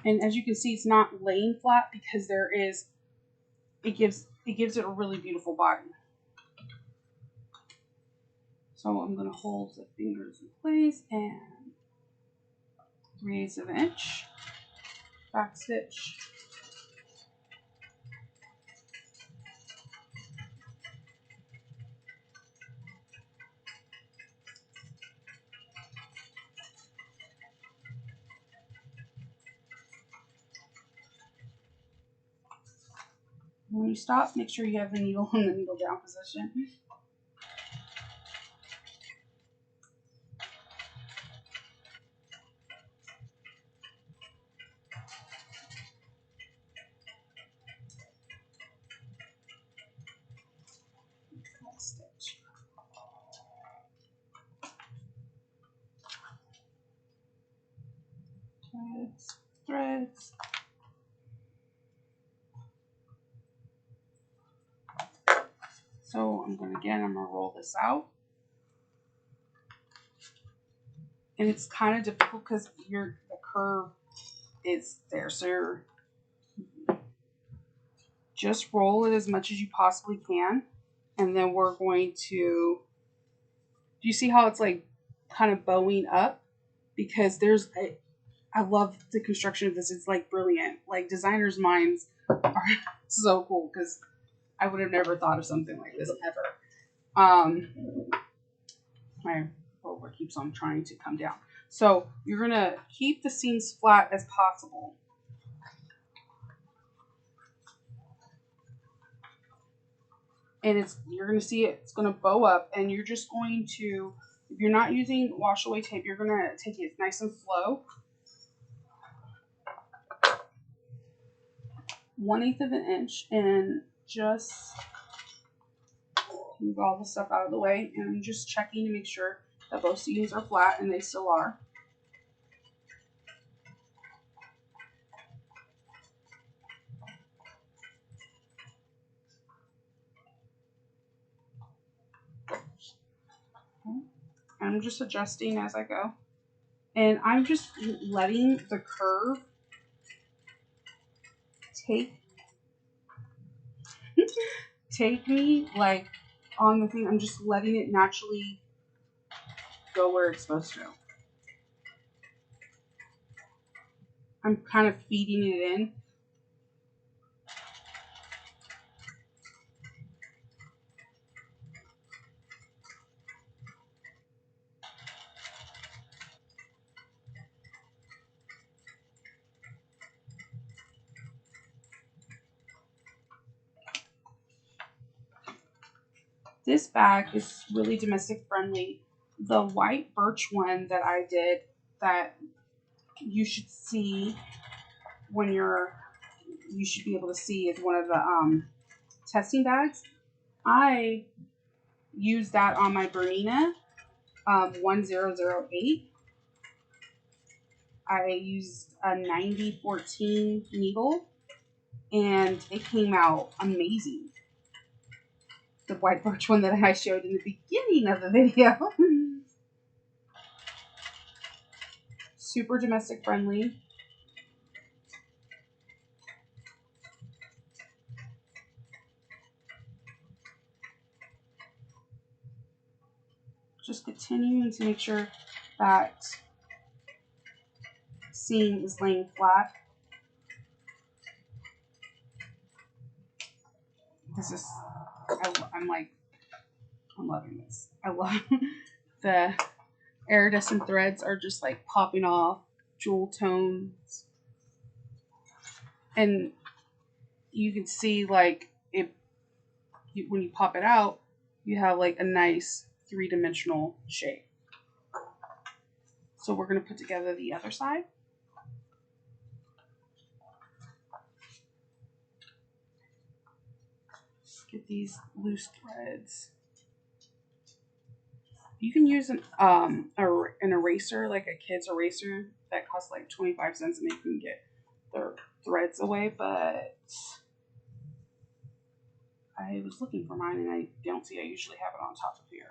And as you can see, it's not laying flat because it gives it a really beautiful body. So I'm going to hold the fingers in place and 3/8 of an inch back stitch. When you stop, make sure you have the needle in the needle down position. Stitch. Threads, threads. So I'm going to roll this out. And it's kind of difficult because the curve is there. So just roll it as much as you possibly can. And then we're going to, do you see how it's like kind of bowing up? Because I love the construction of this. It's like brilliant. Like designers' minds are so cool because I would have never thought of something like this ever. My roller keeps on trying to come down. So you're going to keep the seams flat as possible. And you're going to see it's going to bow up, and you're just going to, if you're not using wash away tape, you're going to take it nice and slow. 1/8 of an inch, and just move all the stuff out of the way. And I'm just checking to make sure that both seams are flat, and they still are. I'm just adjusting as I go. And I'm just letting the curve take me like on the thing. I'm just letting it naturally go where it's supposed to. I'm kind of feeding it in. This bag is really domestic friendly. The white birch one that I did that you should see when you should be able to see is one of the testing bags. I used that on my Bernina 1008. I used a 9014 needle and it came out amazing. The white birch one that I showed in the beginning of the video. Super domestic friendly. Just continuing to make sure that seam is laying flat. This is, I'm loving this. I love the iridescent threads are just like popping off, jewel tones. And you can see like when you pop it out, you have like a nice three-dimensional shape. So we're going to put together the other side. Get these loose threads. You can use an eraser, like a kid's eraser that costs like 25 cents and they can get their threads away, but I was looking for mine and I don't see I usually have it on top of here.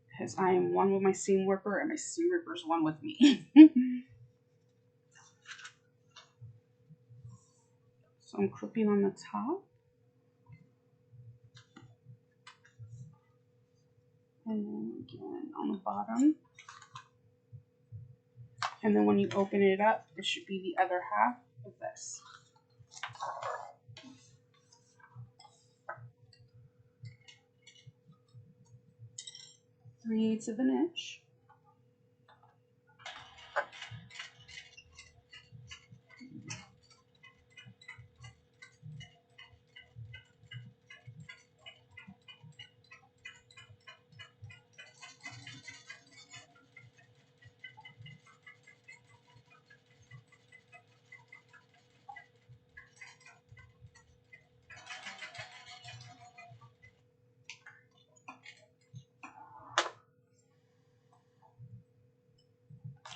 Because I am one with my seam ripper and my seam ripper is one with me. So I'm clipping on the top. And then again on the bottom. And then when you open it up, it should be the other half of this. 3/8 of an inch.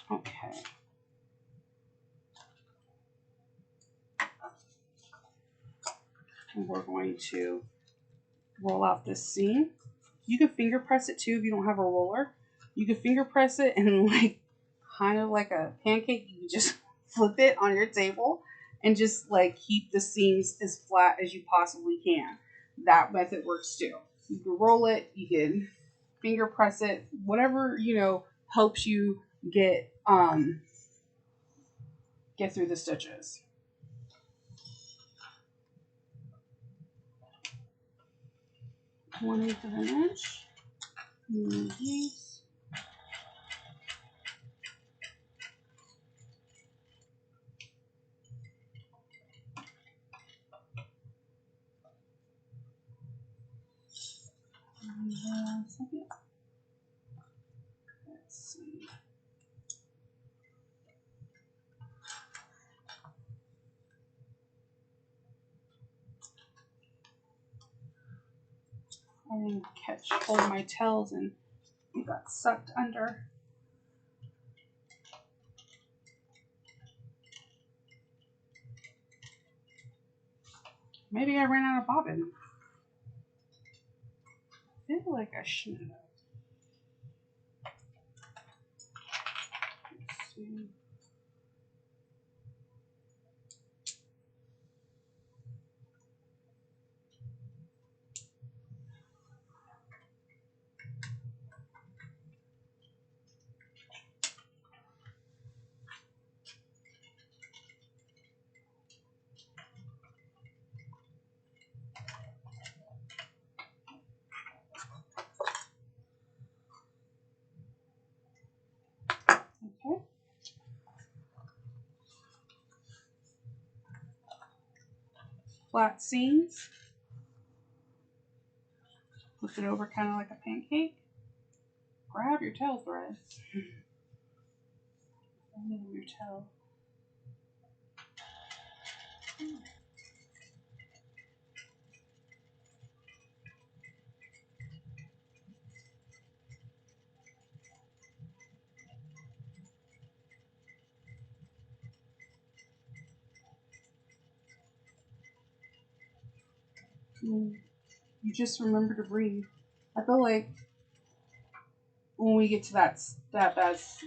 Okay. And we're going to roll out this seam. You can finger press it too if you don't have a roller. You can finger press it and like kind of like a pancake, you can just flip it on your table and just like keep the seams as flat as you possibly can. That method works too. You can roll it, you can finger press it, whatever, helps you get through the stitches. One-eighth of an inch. These. Let's see. I didn't hold my tails and it got sucked under. Maybe I ran out of bobbin. I feel like I shouldn't have. Let's see. flat seams. Flip it over kind of like a pancake. Grab your tail threads. Your tail. You just remember to breathe. I feel like when we get to that step as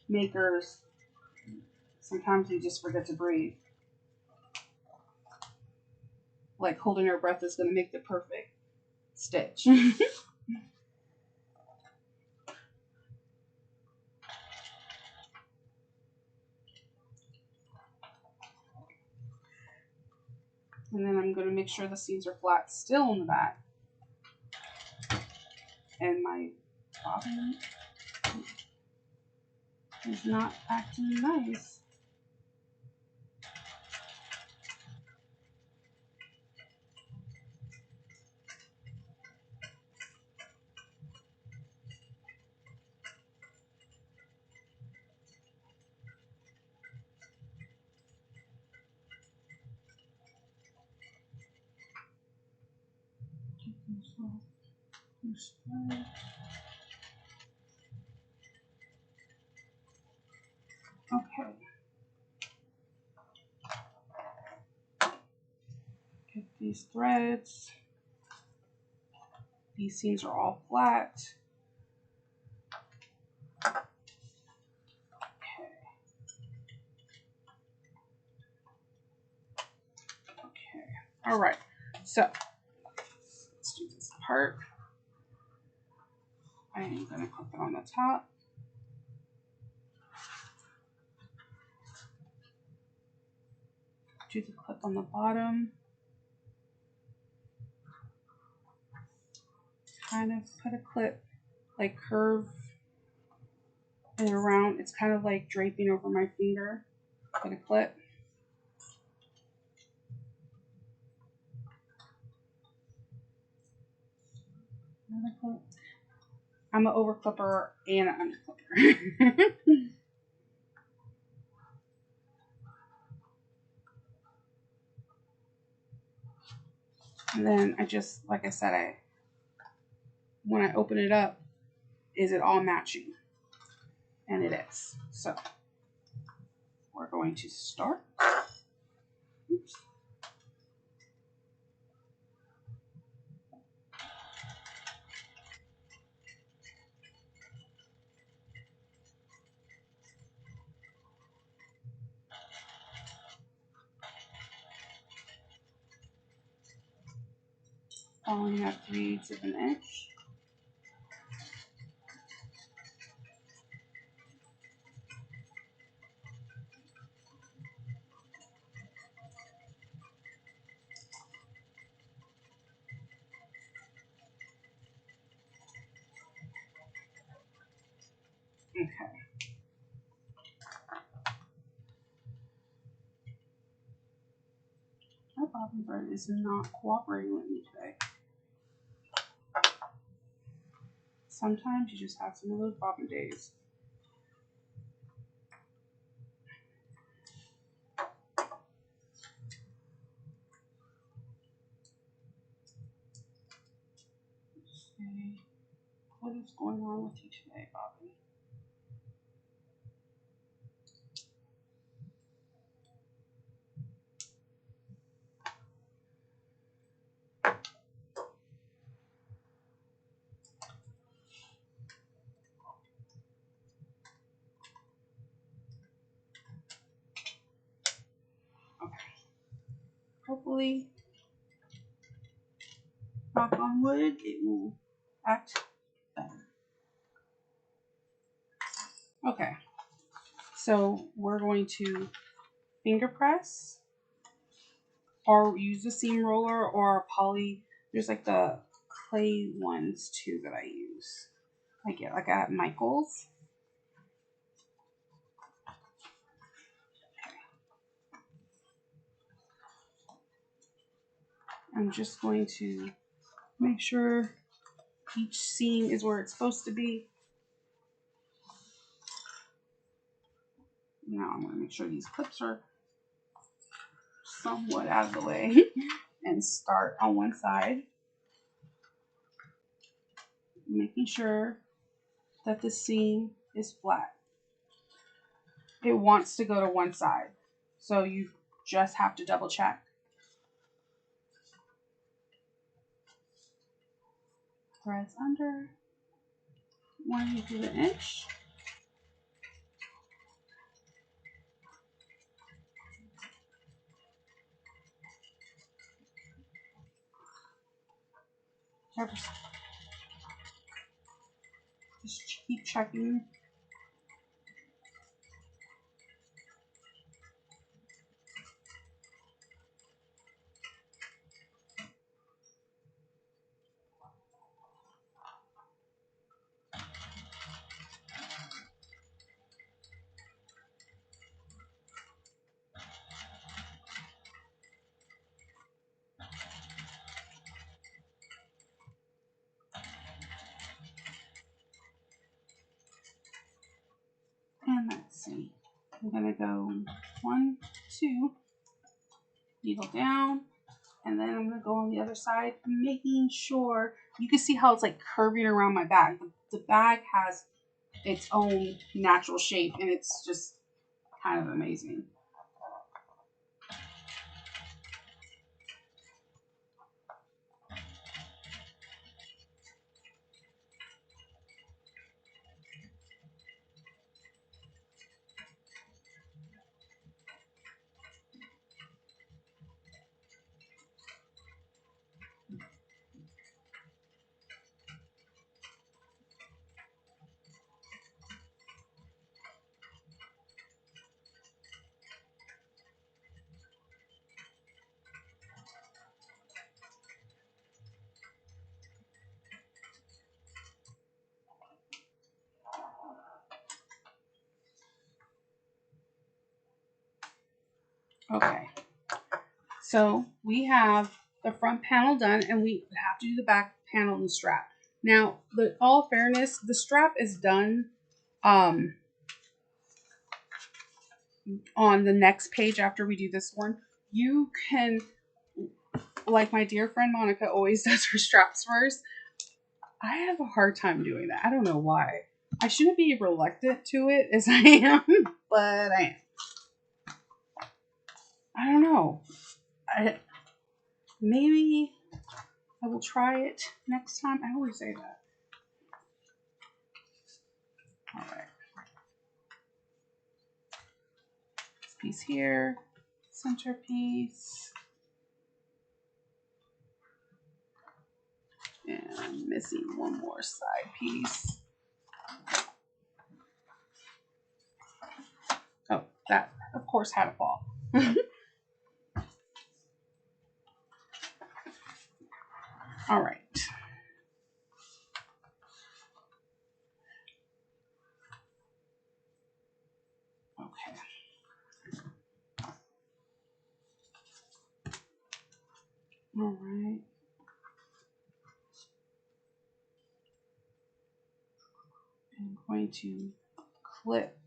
makers, sometimes we just forget to breathe. Like holding our breath is going to make the perfect stitch. And then I'm going to make sure the seams are flat still in the back. And my bobbin is not acting nice. Okay. Get these threads. These seams are all flat. Okay. All right. So let's do this part. I am going to clip it on the top. Do the clip on the bottom. Kind of put a clip, like curve it around. It's kind of like draping over my finger. Put a clip. Another clip. I'm an over clipper and an under clipper. And then I just, like I said, when I open it up, is it all matching? And it is. So we're going to start. Oops. Following up 3/8 of an inch. Okay. My bobbin thread is not cooperating with me today. Sometimes you just have some of those bobbin days. Let's see. What is going on with you today, Bobby? Okay. Hopefully, knock on wood, it will act better. Okay. So we're going to finger press or use a seam roller or a poly. There's like the clay ones too that I use. I get like at Michael's. I'm just going to make sure each seam is where it's supposed to be. Now I'm going to make sure these clips are somewhat out of the way and start on one side, making sure that the seam is flat. It wants to go to one side, so you just have to double check. Threads under 1/8 inch. Just keep checking. And let's see. I'm gonna go 1, 2, needle down, and then I'm gonna go on the other side, making sure you can see how it's like curving around my bag. The bag has its own natural shape, and it's just kind of amazing. Okay, so we have the front panel done, and we have to do the back panel and the strap. Now, all fairness, the strap is done on the next page after we do this one. You can, like my dear friend Monica always does her straps first. I have a hard time doing that. I don't know why. I shouldn't be reluctant to it as I am, but I am. I don't know. Maybe I will try it next time. I always say that. All right. This piece here, centerpiece, and missing one more side piece. Oh, that of course had to fall. All right. Okay. All right. I'm going to clip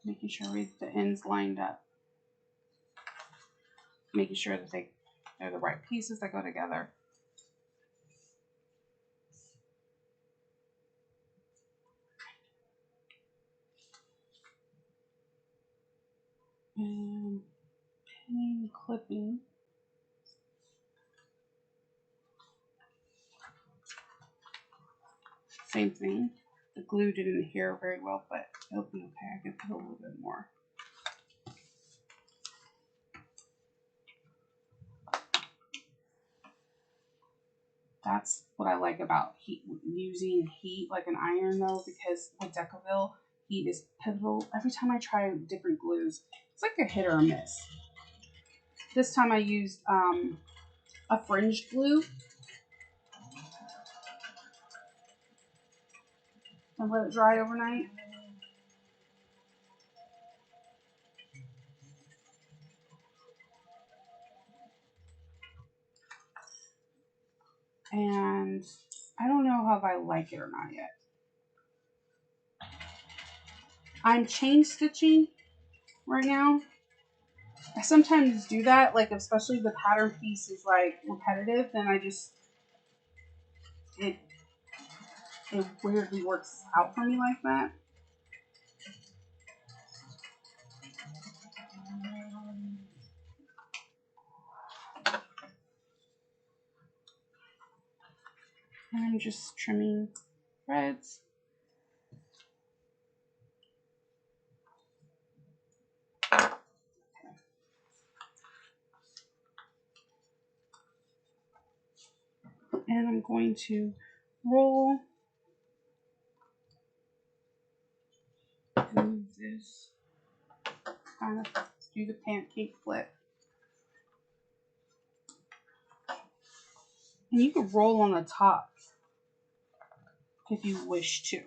making sure the ends lined up, making sure that they're the right pieces that go together. And pinning, clipping. Same thing. The glue didn't adhere very well, but it'll be okay. I can put a little bit more. That's what I like about using heat like an iron, though, because with Decovil, heat is pivotal. Every time I try different glues, it's like a hit or a miss. This time I used a fringed glue and let it dry overnight. And I don't know if I like it or not yet. I'm chain stitching right now. I sometimes do that, like especially if the pattern piece is like repetitive, then I just it weirdly works out for me like that. And I'm just trimming threads. And I'm going to roll, do this, kind of do the pancake flip. And you can roll on the top if you wish to.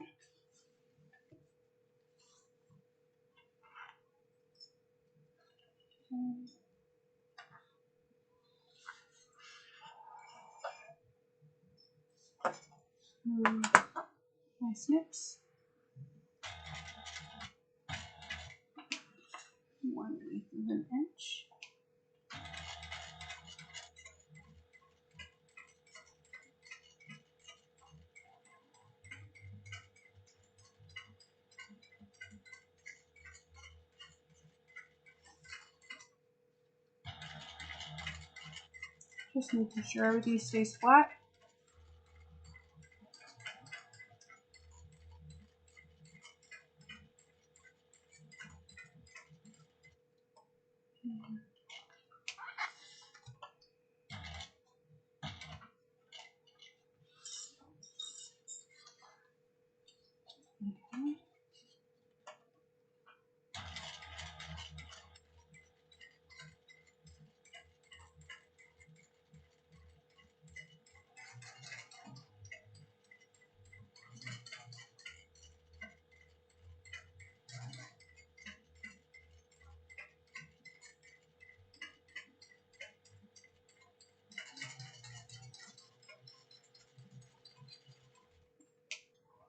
My snips. 1/8 of an inch. Just making sure everything stays flat. Okay.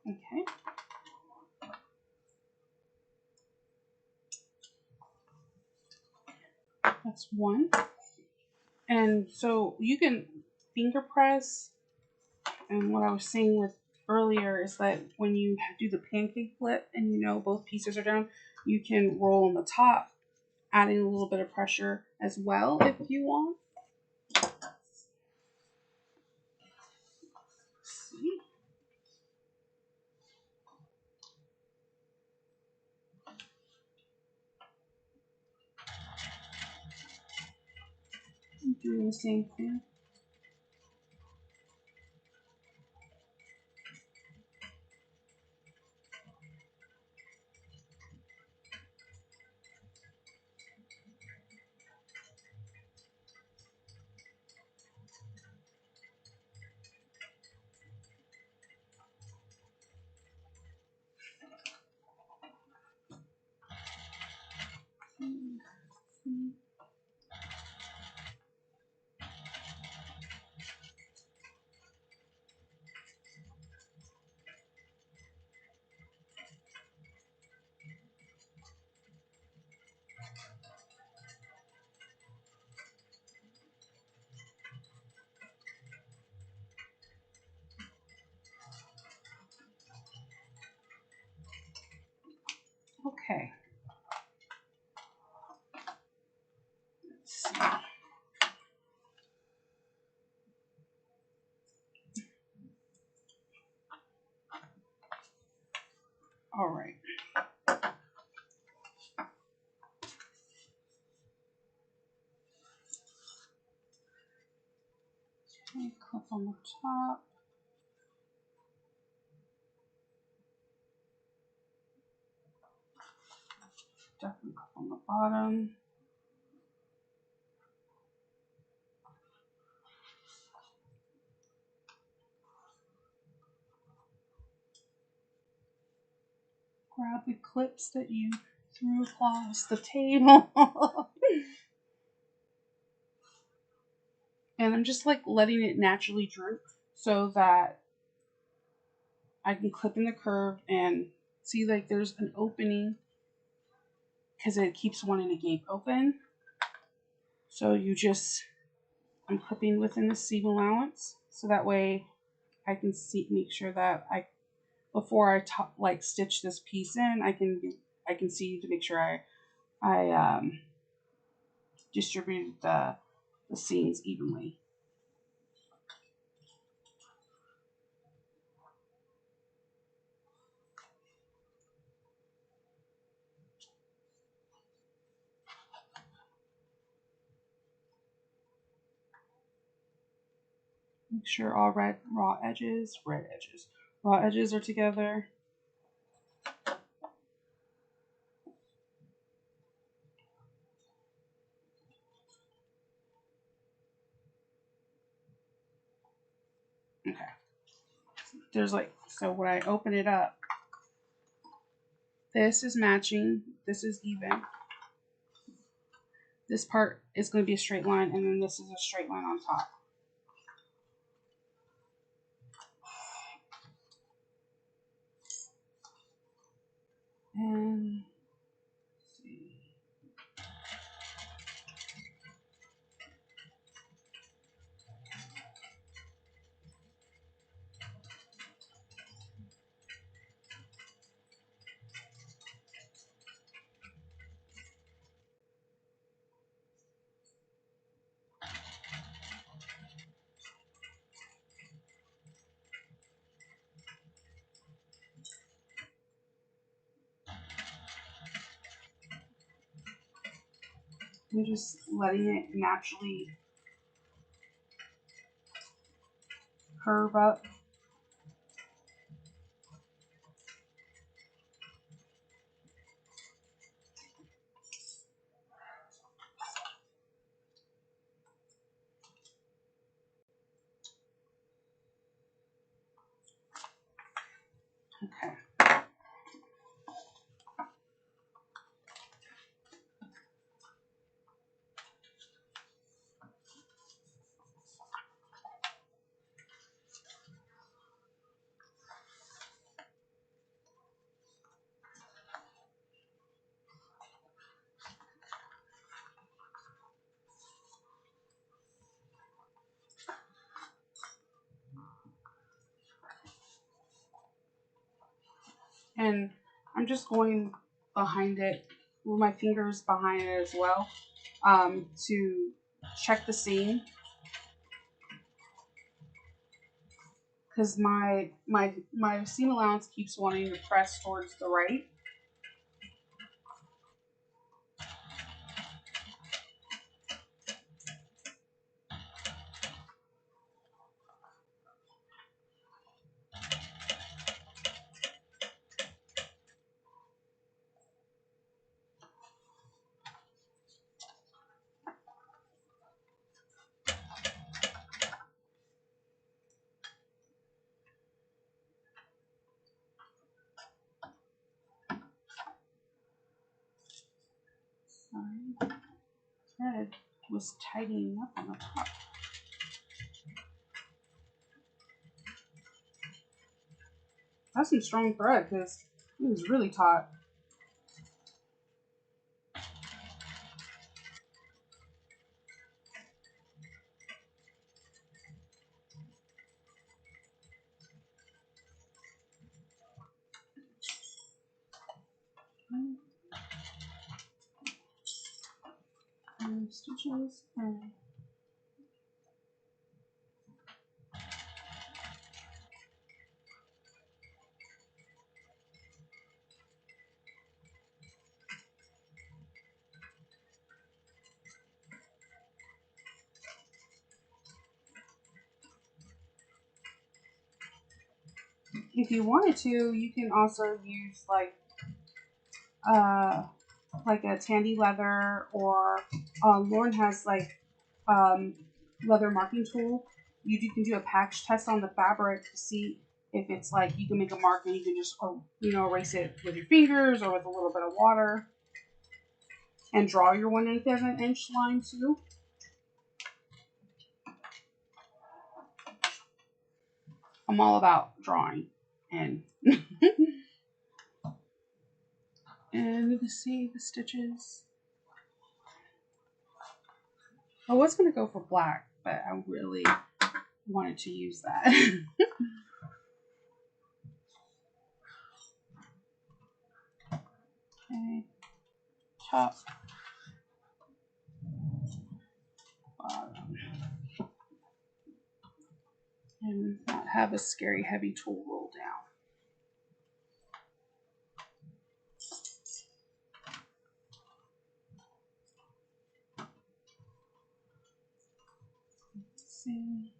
Okay. That's one. And so you can finger press. And what I was saying with earlier is that when you do the pancake flip and you know both pieces are down, you can roll on the top, adding a little bit of pressure as well if you want. See? I'm doing the same thing. Okay. Let's see. All right. Okay, clip on the top. Definitely clip on the bottom. Grab the clips that you threw across the table. And I'm just like letting it naturally droop so that I can clip in the curve and see like there's an opening because it keeps wanting to gape open. So I'm clipping within the seam allowance so that way I can make sure that before I stitch this piece in, I can see to make sure I distribute the seams evenly. Make sure all raw edges are together. Okay. So when I open it up, this is matching, this is even. This part is going to be a straight line, and then this is a straight line on top. And let's see. I'm just letting it naturally curve up. Okay. And I'm just going behind it with my fingers behind it as well to check the seam. Because my seam allowance keeps wanting to press towards the right. Sorry, thread was tightening up on the top. That's some strong thread because it was really taut. And stitches and if you wanted to, you can also use like a tandy leather, or Lauren has like leather marking tool. You can do a patch test on the fabric to see if it's like you can make a mark and you can just erase it with your fingers or with a little bit of water, and draw your 1/8 of an inch line too. I'm all about drawing and and you can see the stitches. I was going to go for black, but I really wanted to use that. Okay, top, bottom, and not have a scary heavy tool roll down. Let's see.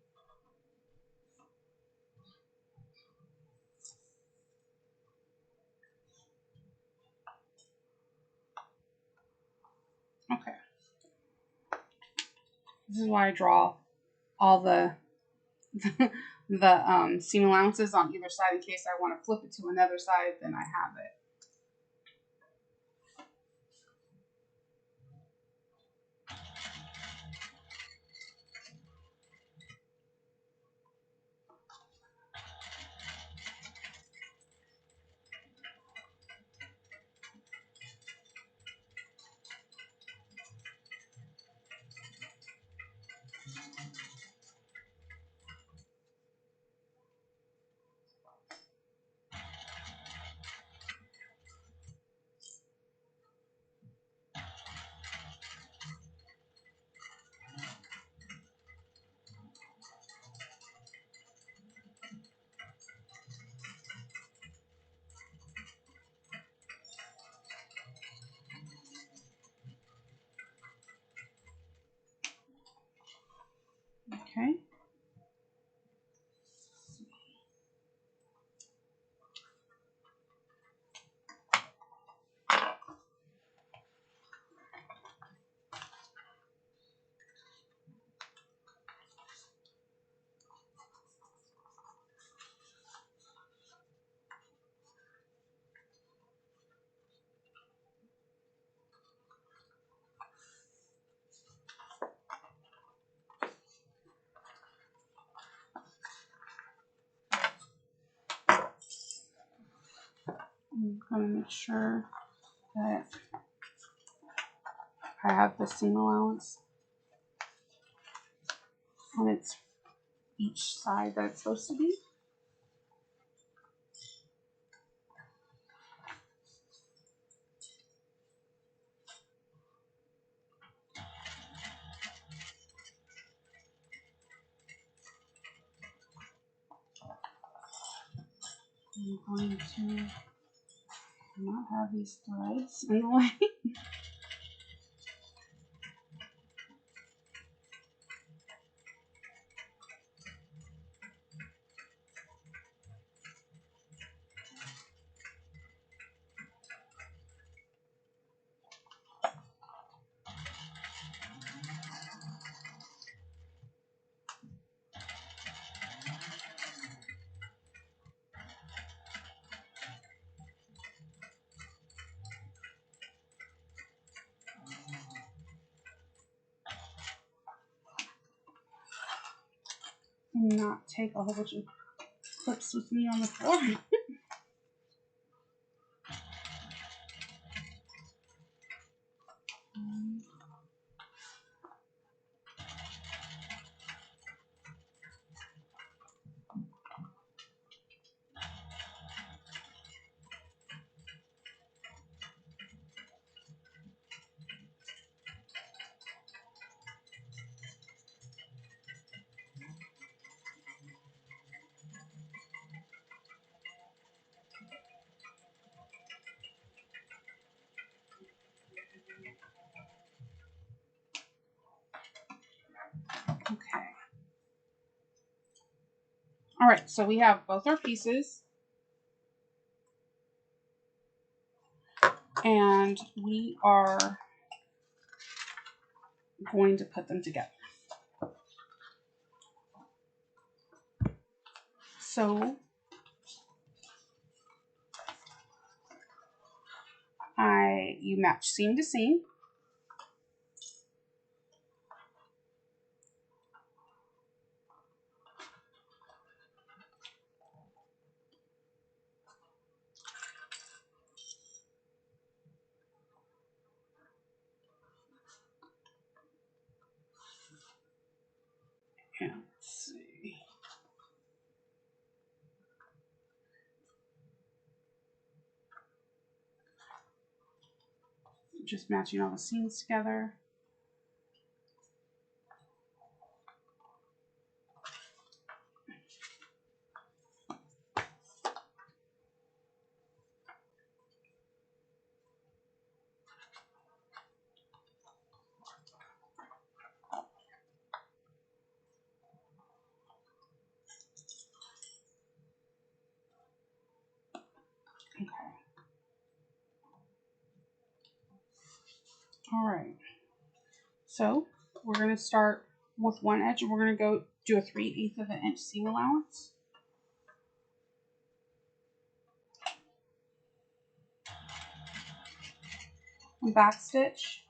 Okay. This is why I draw all the the seam allowances on either side in case I want to flip it to another side, then I have it. Okay. I'm going to make sure that I have the seam allowance on its each side that it's supposed to be. I'm going to not have these threads in the way. And not take a whole bunch of clips with me on the floor. Okay. All right, so we have both our pieces. And we are going to put them together. So you match seam to seam. And let's see. Just matching all the seams together. Okay. All right. So we're going to start with one edge and we're going to go do a 3/8 of an inch seam allowance. And back stitch.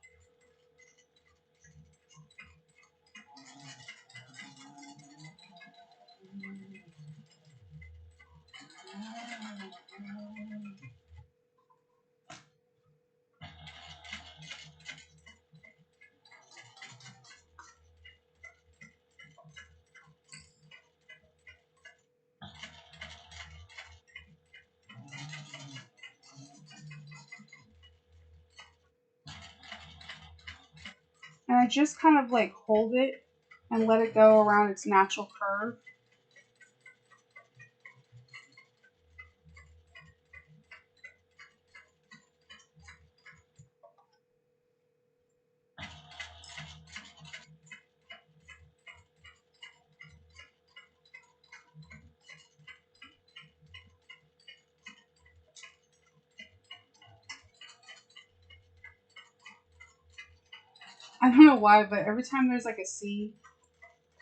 And I just kind of like hold it and let it go around its natural curve. I don't know why, but every time there's like a seam,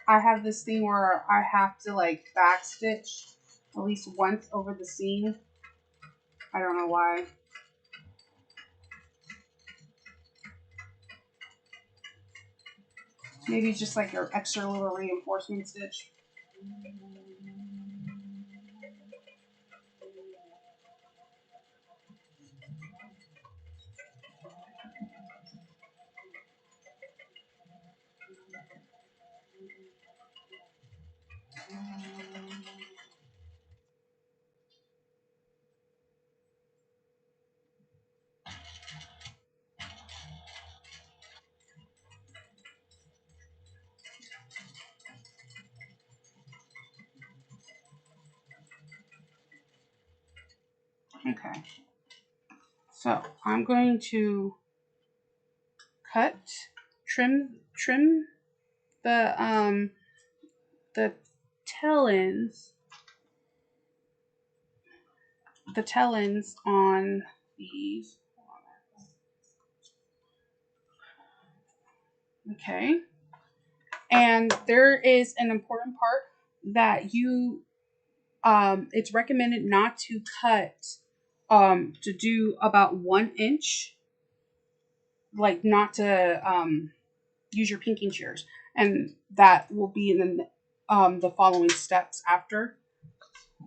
I have this thing where I have to like back stitch at least once over the seam. I don't know why. Maybe just like your extra little reinforcement stitch. Okay. So I'm going to trim the tail ends, on these. Okay. And there is an important part that it's recommended not to cut, to do about 1 inch, like not to use your pinking shears, and that will be in the following steps after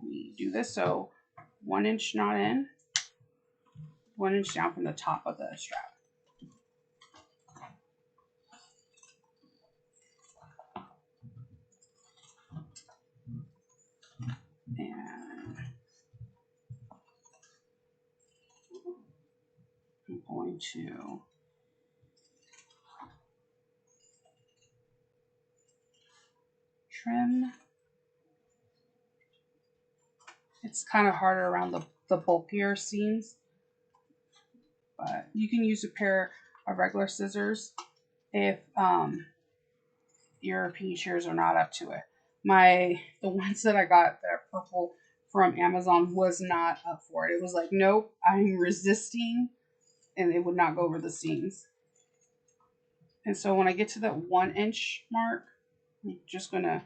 we do this. So 1 inch not in, 1 inch down from the top of the strap. And I'm going to trim. It's kind of harder around the bulkier seams, but you can use a pair of regular scissors if your pinky shears are not up to it. The ones that I got that are purple from Amazon was not up for it. It was like, nope, I'm resisting, and it would not go over the seams. And so when I get to that 1 inch mark, I'm just gonna,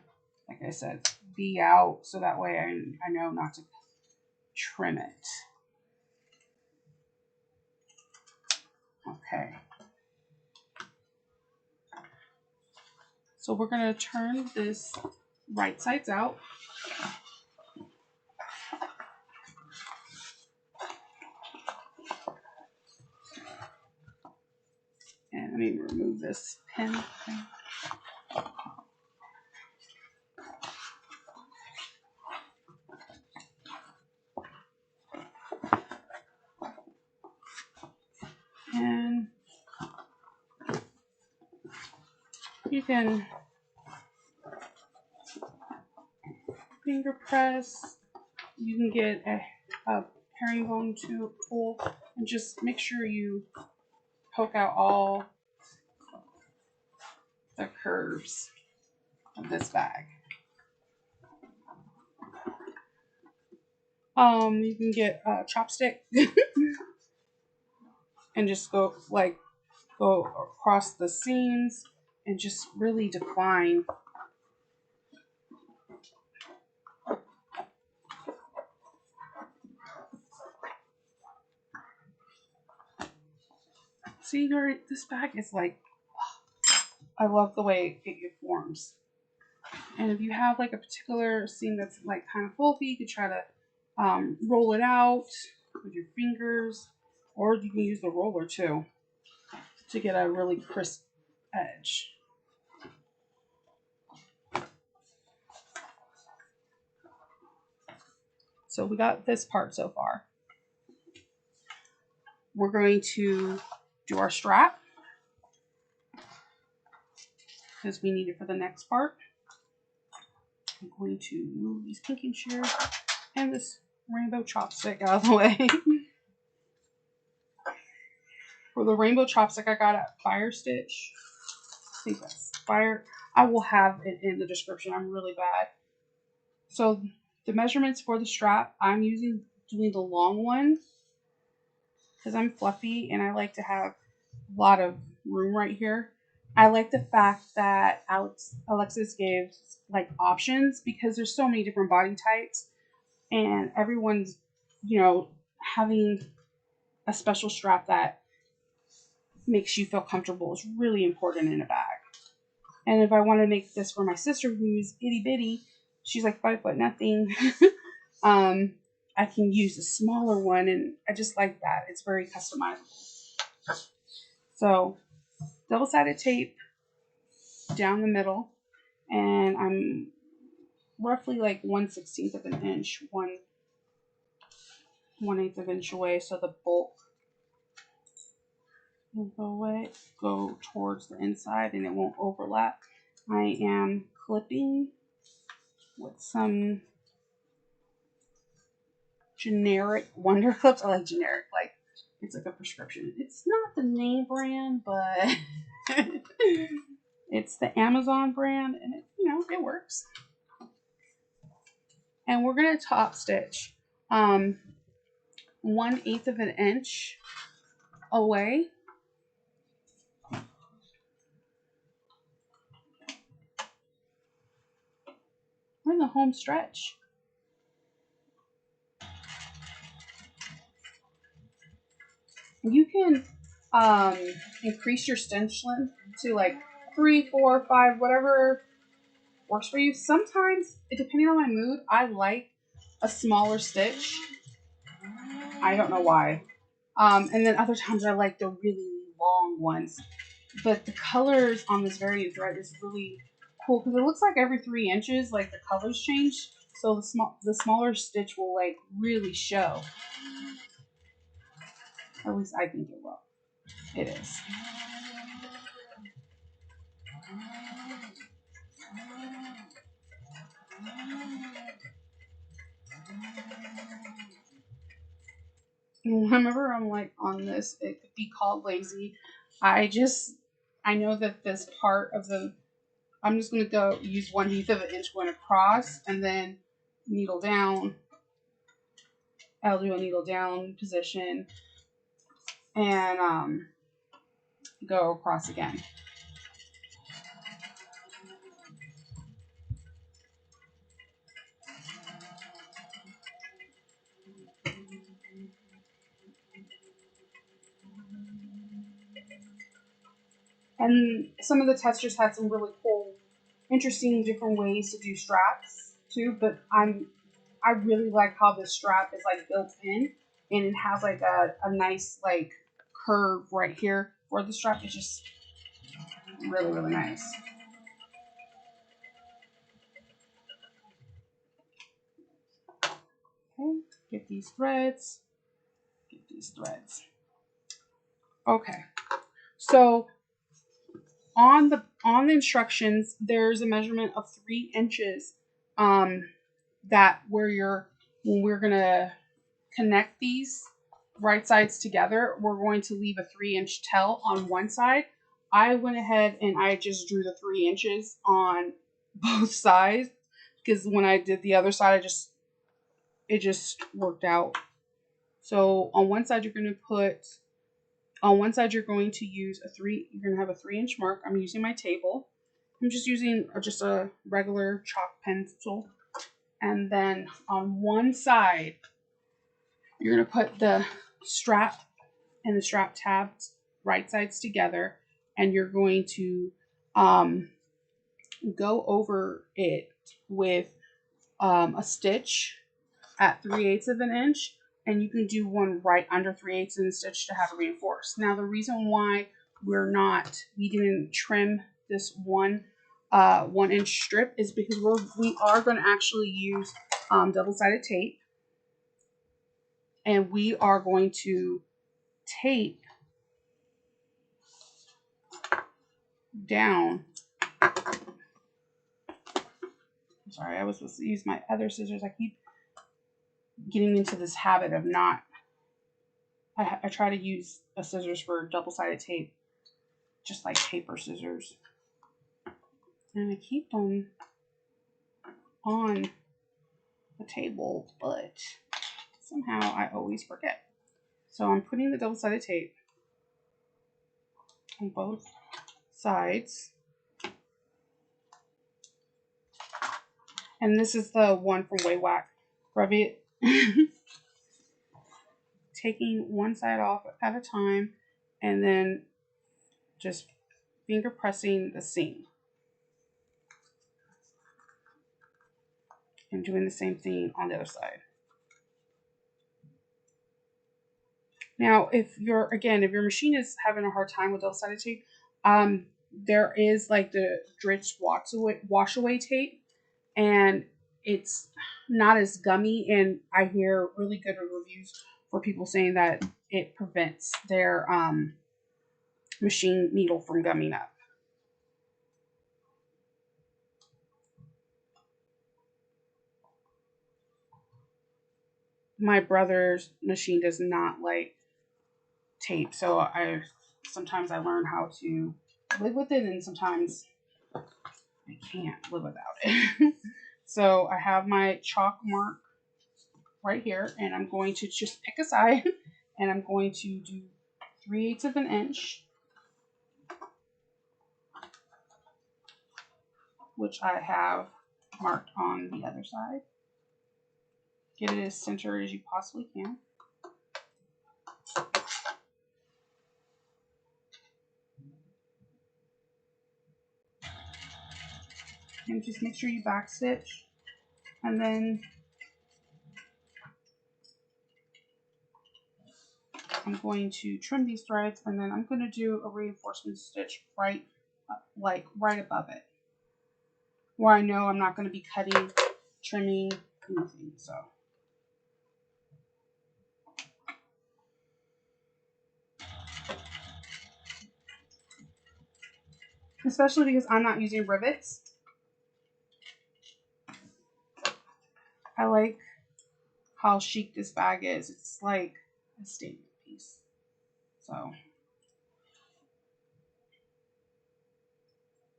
like I said, be out so that way I know not to trim it. Okay. So we're gonna turn this right sides out. And let me remove this pin thing. You can finger press. You can get a herringbone tool and just make sure you poke out all the curves of this bag. You can get a chopstick and just go across the seams and just really define. See, this bag is like, I love the way it forms. And if you have like a particular seam that's like kind of bulky, you could try to roll it out with your fingers, or you can use the roller too to get a really crisp edge. So we got this part so far. We're going to do our strap because we need it for the next part. I'm going to move these pinking shears and this rainbow chopstick out of the way. For the rainbow chopstick, I got at Fire Stitch. I think that's Fire. I will have it in the description. I'm really bad. So the measurements for the strap, I'm doing the long one because I'm fluffy and I like to have a lot of room right here. I like the fact that Alexis gives like options because there's so many different body types and everyone's, having a special strap that makes you feel comfortable is really important in a bag. And if I want to make this for my sister who's itty bitty, she's like 5 foot nothing, I can use a smaller one, and I just like that. It's very customizable. So double-sided tape down the middle, and I'm roughly like 1/16 of an inch, 1/8 of an inch away, so the bulk will go towards the inside and it won't overlap. I am clipping with some generic Wonder Clips. I like generic, like it's like a prescription. It's not the name brand, but it's the Amazon brand, and it works. And we're gonna top stitch 1/8 of an inch away. We're in the home stretch. You can increase your stitch length to like 3, 4, 5, whatever works for you. Sometimes, depending on my mood, I like a smaller stitch. I don't know why. And then other times I like the really long ones. But the colors on this variant thread is really cool because it looks like every 3 inches, like the colors change. So the smaller stitch will like really show. Or at least I think it will. It is. Whenever I'm like on this, it could be called lazy. I know that this part of I'm just going to go use 1/8 of an inch going across and then needle down. I'll do a needle down position and go across again. And some of the testers had some really cool, interesting, different ways to do straps too. But I really like how this strap is like built in, and it has like a nice like curve right here for the strap. It's just really, really nice. Okay, get these threads. Okay, so on the instructions, there's a measurement of 3 inches. That when we're gonna connect these right sides together, we're going to leave a 3-inch tail on one side. I went ahead and I just drew the 3 inches on both sides because when I did the other side, it just worked out. So on one side you're going to use you're going to have a 3-inch mark. I'm using my table. I'm just using just a regular chalk pencil. And then on one side, you're going to put the strap and the strap tabs right sides together, and you're going to go over it with a stitch at 3/8 of an inch, and you can do one right under 3/8 of the stitch to have it reinforced. Now, the reason why we didn't trim this 1-inch strip is because we are going to actually use double-sided tape, and we are going to tape down. I'm sorry, I was supposed to use my other scissors. I keep getting into this habit of not. I try to use a scissors for double-sided tape, just like paper scissors. And I keep them on the table, but somehow I always forget. So I'm putting the double-sided tape on both sides. And this is the one from Way Whack. Rub it. Taking one side off at a time and then just finger pressing the seam. And doing the same thing on the other side. Now, if your machine is having a hard time with double-sided tape, there is like the Dritch wash away tape, and it's not as gummy, and I hear really good reviews for people saying that it prevents their machine needle from gumming up. My brother's machine does not like tape, so sometimes I learn how to live with it, and sometimes I can't live without it. So I have my chalk mark right here, and I'm going to just pick a side, and I'm going to do 3/8 of an inch, which I have marked on the other side. Get it as centered as you possibly can. And just make sure you back stitch, and then I'm going to trim these threads, and then I'm going to do a reinforcement stitch right above it, where I know I'm not going to be cutting, trimming, anything. So especially because I'm not using rivets, I like how chic this bag is. It's like a statement piece. So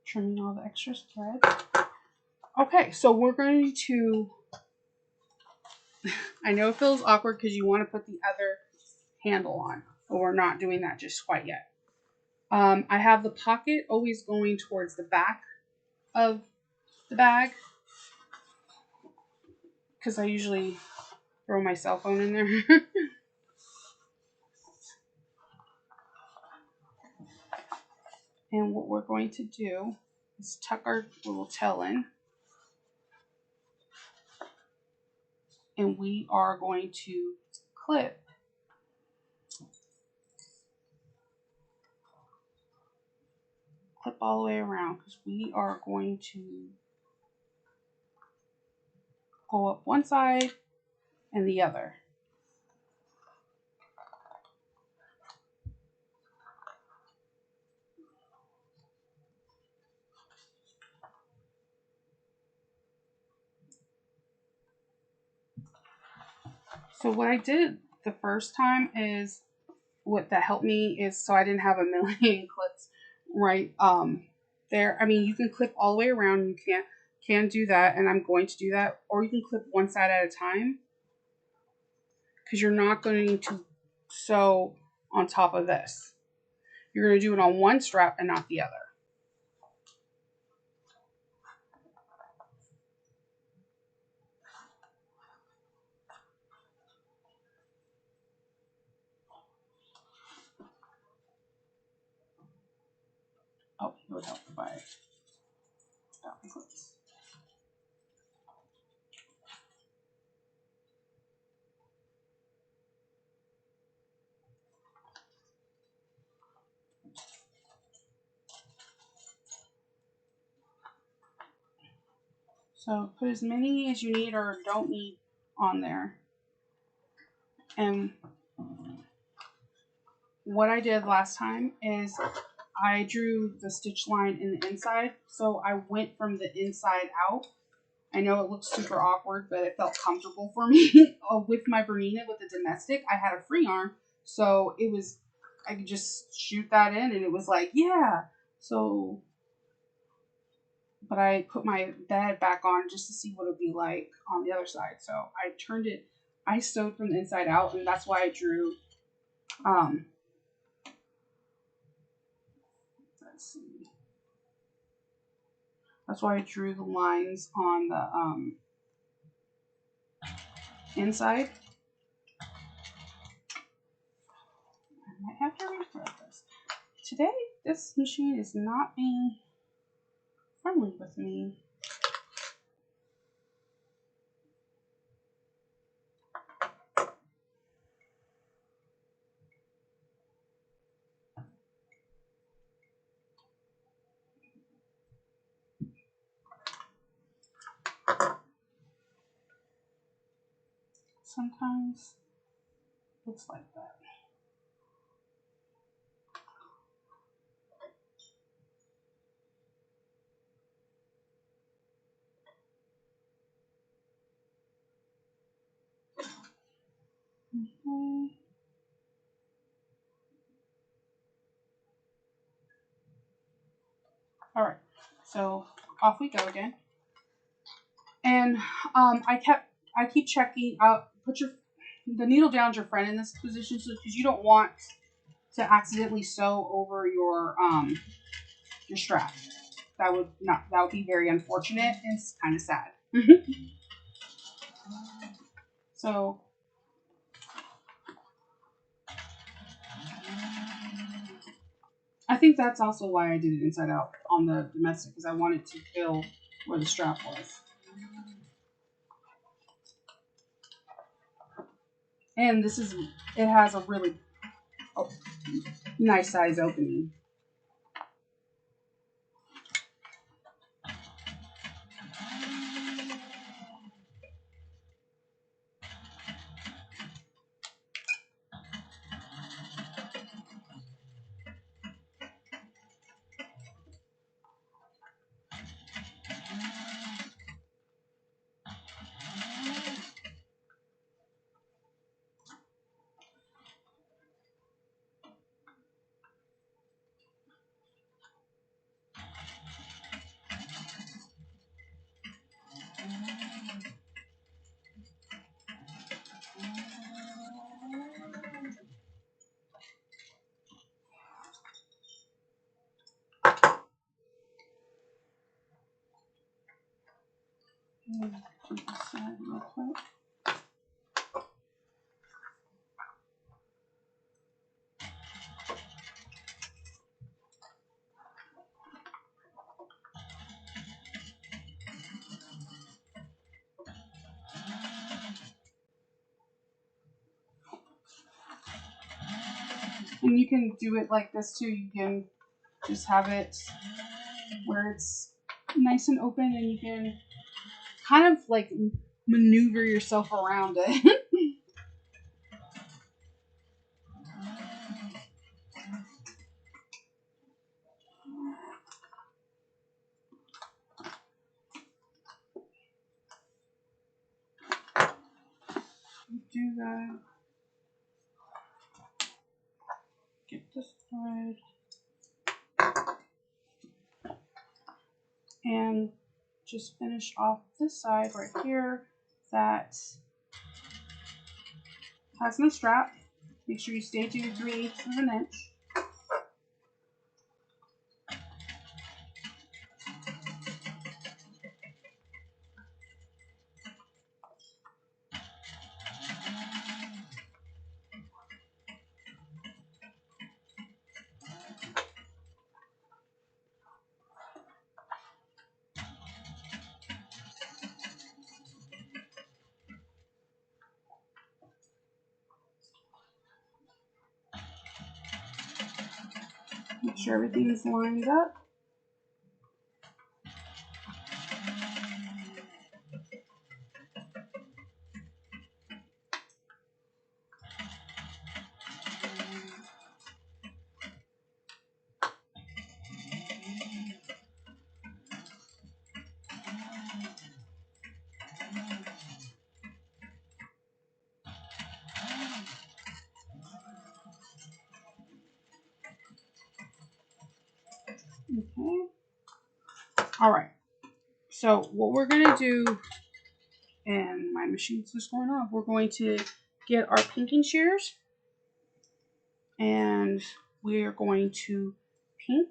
trimming all the extra threads. Okay, so we're going to, I know it feels awkward because you want to put the other handle on, but we're not doing that just quite yet. I have the pocket always going towards the back of the bag because I usually throw my cell phone in there. And what we're going to do is tuck our little tail in. And we are going to clip all the way around because we are going to go up one side and the other. So what I did the first time is what that helped me is so I didn't have a million clips right there. I mean, you can clip all the way around. You can do that, and I'm going to do that. Or you can clip one side at a time because you're not going to sew on top of this. You're going to do it on one strap and not the other. Oh, it would help if I stop the clips. So put as many as you need or don't need on there. And what I did last time is I drew the stitch line in the inside. So I went from the inside out. I know it looks super awkward, but it felt comfortable for me. With my Bernina, with the domestic, I had a free arm. So it was, I could just shoot that in and it was like, yeah. So, but I put my bed back on just to see what it would be like on the other side. So I turned it, I sewed from the inside out, and that's why I drew, let's see. That's why I drew the lines on the inside. I might have to rethread this. Today, this machine is not being friendly with me. Sometimes it's like that. Okay. All right, so off we go again. And I keep checking out. Put the needle down's your friend in this position, so because you don't want to accidentally sew over your strap. That would be very unfortunate and it's kind of sad. So I think that's also why I did it inside out on the domestic, because I wanted to feel where the strap was. And it has a really nice size opening. Real quick. And you can do it like this too. You can just have it where it's nice and open, and you can kind of like maneuver yourself around it. do that. Get this thread. And just finish off this side right here that has no strap. Make sure you stay to your 3/8 of an inch. Make sure everything is lined up. Okay. All right. So what we're going to do, and my machine's just going off, we're going to get our pinking shears, and we're going to pink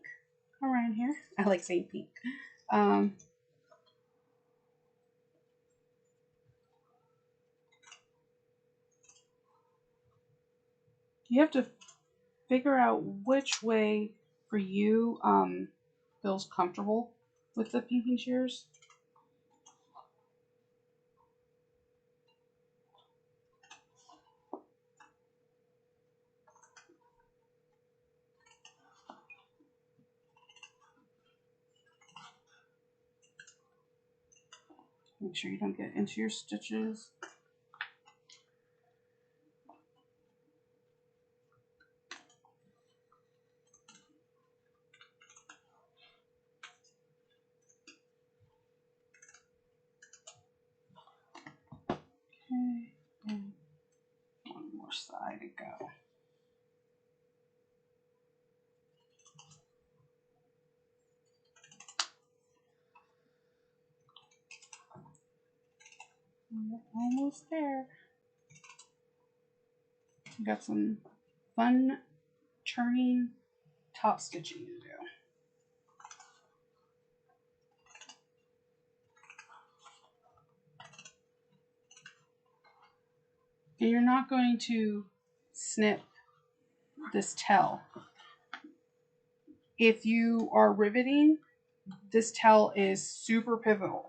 around here. I like saying pink. You have to figure out which way for you feels comfortable with the pinking shears. Make sure you don't get into your stitches. Okay, and one more side to go. We're almost there. We got some fun turning top stitching to do. And you're not going to snip this tail. If you are riveting, this tail is super pivotal.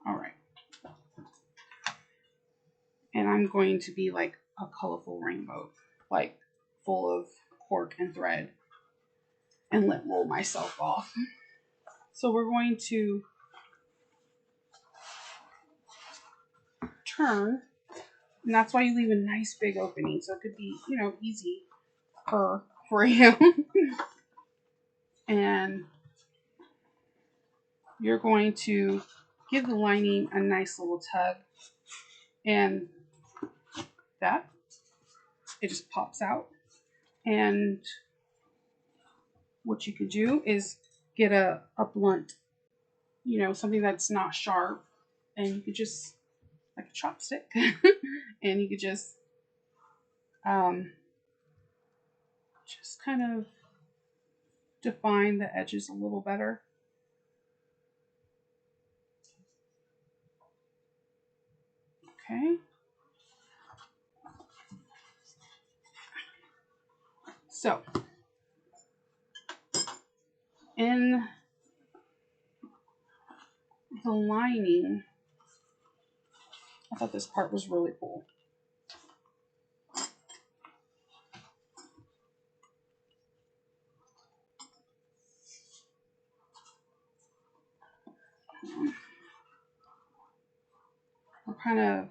All right. And I'm going to be like a colorful rainbow, like full of cork and thread, and let roll myself off. So we're going to turn, and that's why you leave a nice big opening, so it could be, you know, easy for you. And you're going to give the lining a nice little tug, and that it just pops out. And what you could do is get a blunt, you know, something that's not sharp, and you could just, like a chopstick, and you could just kind of define the edges a little better. Okay. So, in the lining, I thought this part was really cool. We're kind of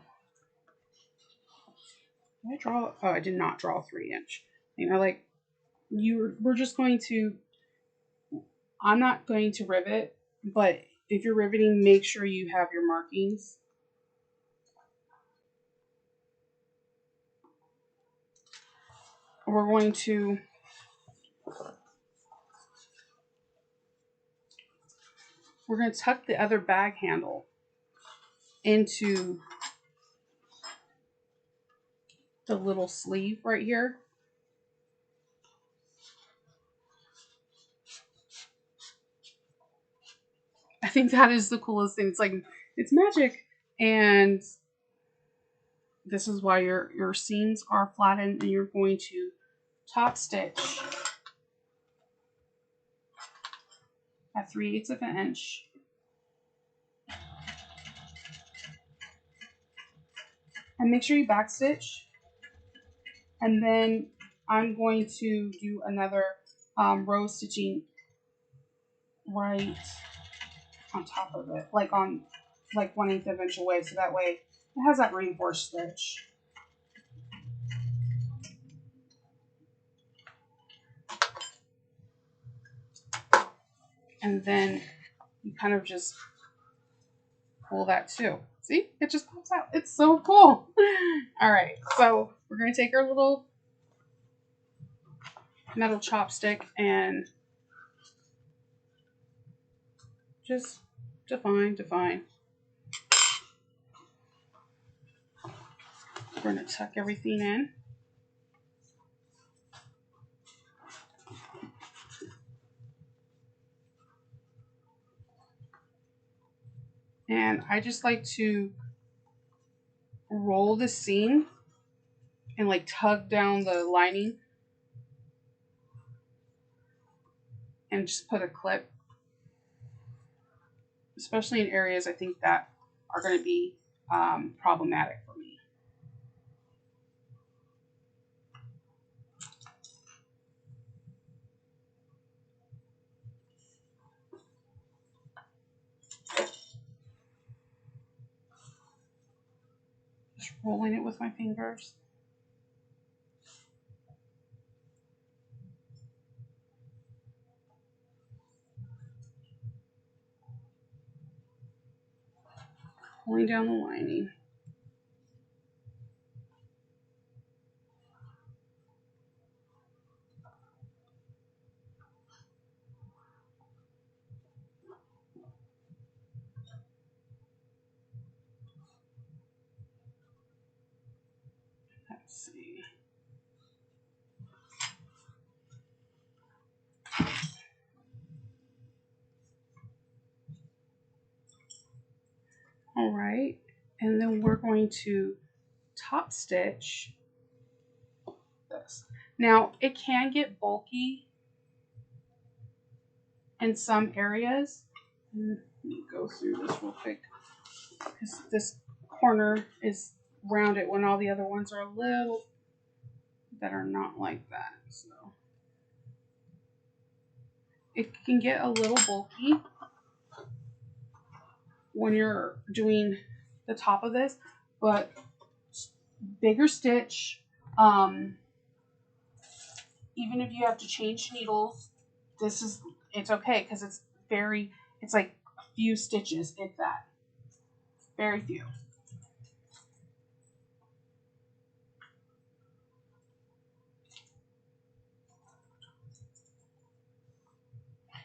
Did I draw? Oh, I did not draw a 3-inch. You know, like we're just going to. I'm not going to rivet, but if you're riveting, make sure you have your markings. We're going to tuck the other bag handle into the little sleeve right here. I think that is the coolest thing. It's like, it's magic. And this is why your seams are flattened, and you're going to top stitch at 3/8 of an inch. And make sure you backstitch. And then I'm going to do another row stitching right on top of it, like 1/8 of an inch away, so that way it has that reinforced stitch. And then you kind of just pull that too. See, it just pops out. It's so cool. All right, so we're gonna take our little metal chopstick and just define. We're gonna tuck everything in. And I just like to roll the seam and like tug down the lining and just put a clip, especially in areas I think that are going to be problematic for me. Just rolling it with my fingers. Pulling down the lining. Let's see. All right, and then we're going to top stitch this. Now, it can get bulky in some areas. Let me go through this real quick, because this corner is rounded when all the other ones are a little that are not like that. So it can get a little bulky when you're doing the top of this, but bigger stitch. Even if you have to change needles, it's okay, because it's like a few stitches, if that. Very few.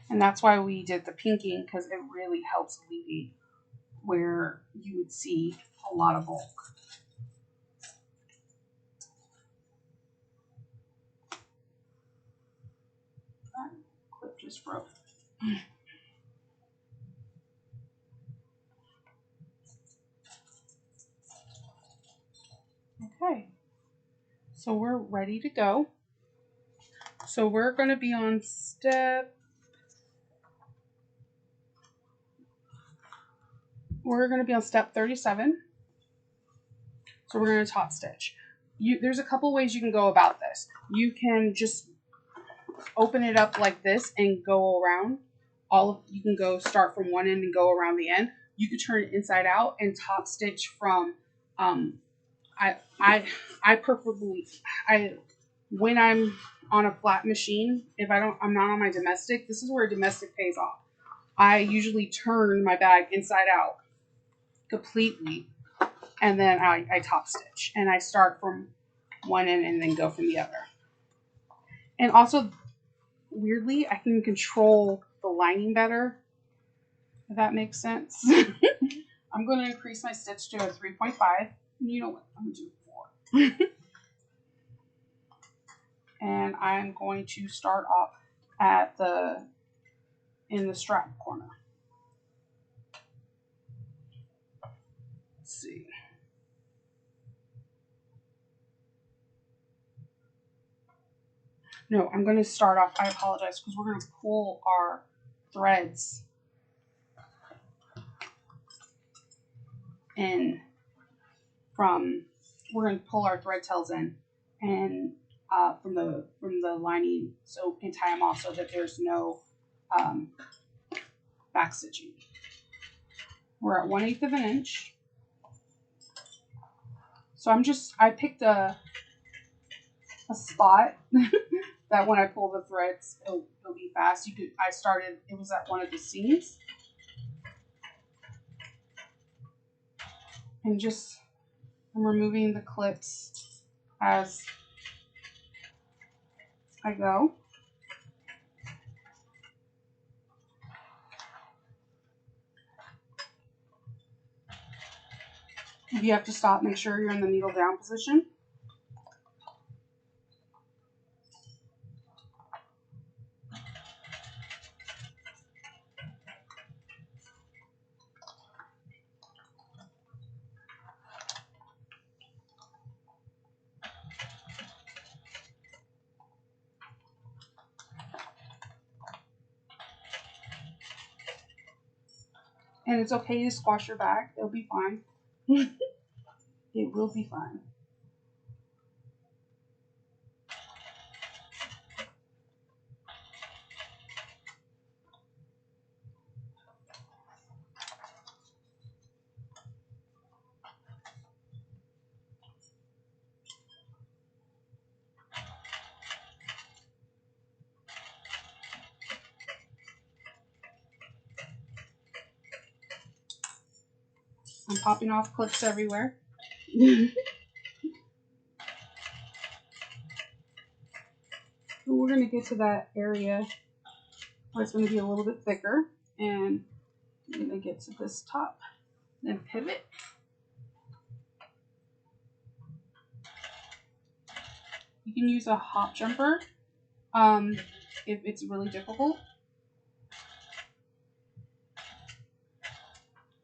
And that's why we did the pinking, because it really helps alleviate where you would see a lot of bulk. That clip just broke. Okay, so we're ready to go. So we're going to be on step 37. So we're going to top stitch. There's a couple ways you can go about this. You can just open it up like this and go around. You can go start from one end and go around the end. You could turn it inside out and top stitch from I preferably when I'm on a flat machine, if I'm not on my domestic. This is where domestic pays off. I usually turn my bag inside out completely, and then I top stitch, and I start from one end and then go from the other. And also, weirdly, I can control the lining better, if that makes sense. I'm going to increase my stitch to a 3.5. And you know what? I'm going to do 4. And I'm going to start off at in the strap corner. Let's see. No, I'm going to start off, I apologize, because we're going to pull our threads in we're going to pull our thread tails in and from the lining, so and tie them off so that there's no back stitching. We're at 1/8 of an inch. So I picked a spot that when I pull the threads, it'll be fast. It was at one of the seams. And I'm removing the clips as I go. If you have to stop, make sure you're in the needle down position. And it's okay to squash your back. It'll be fine. It will be fine. I'm popping off clips everywhere. We're going to get to that area where it's going to be a little bit thicker, and I'm going to get to this top, then pivot. You can use a hop jumper if it's really difficult.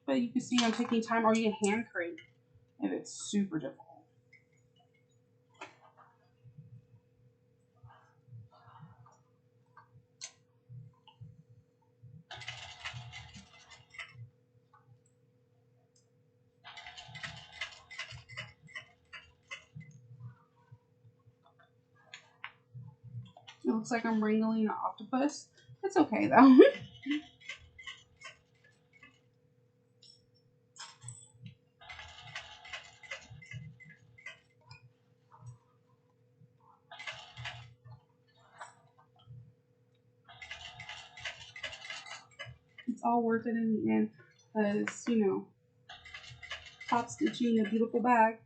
But you can see I'm taking time, or you can hand crank if it's super difficult. It looks like I'm wrangling an octopus. It's okay though. It's all worth it in the end, because, you know, top stitching a beautiful bag.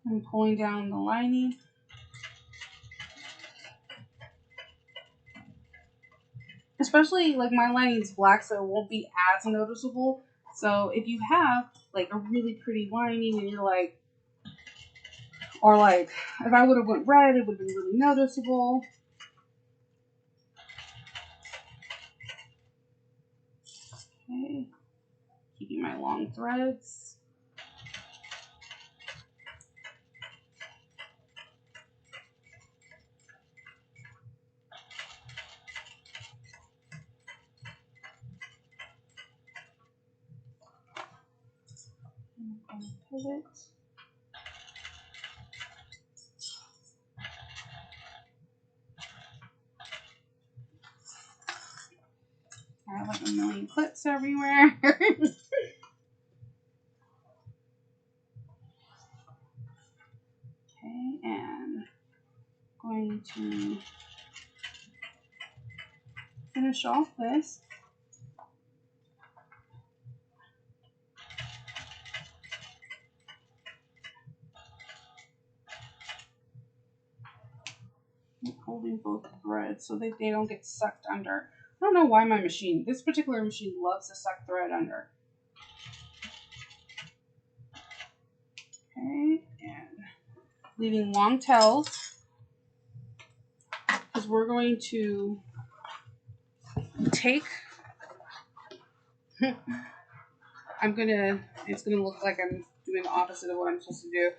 I'm pulling down the lining. Especially, like, my lining's black, so it won't be as noticeable. So if you have, like, a really pretty lining and you're like, or like, if I would have went red, it would have been really noticeable. Okay. Keeping my long threads. pull it. I have like a million clips everywhere. Okay, and going to finish off this. I'm holding both threads so that they don't get sucked under. I don't know why my machine, this particular machine, loves to suck thread under. Okay, and leaving long tails because we're going to take, it's gonna look like I'm doing the opposite of what I'm supposed to do.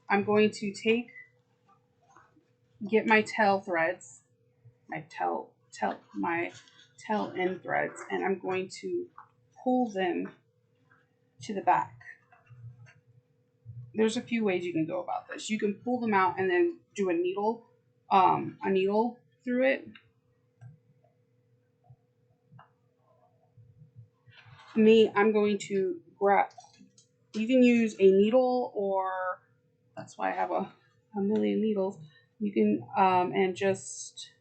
I'm going to get my tail threads, my tail end threads, and I'm going to pull them to the back. There's a few ways you can go about this. You can pull them out and then do a needle through it. Me, I'm going to grab, you can use a needle, or that's why I have a million needles. You can, and just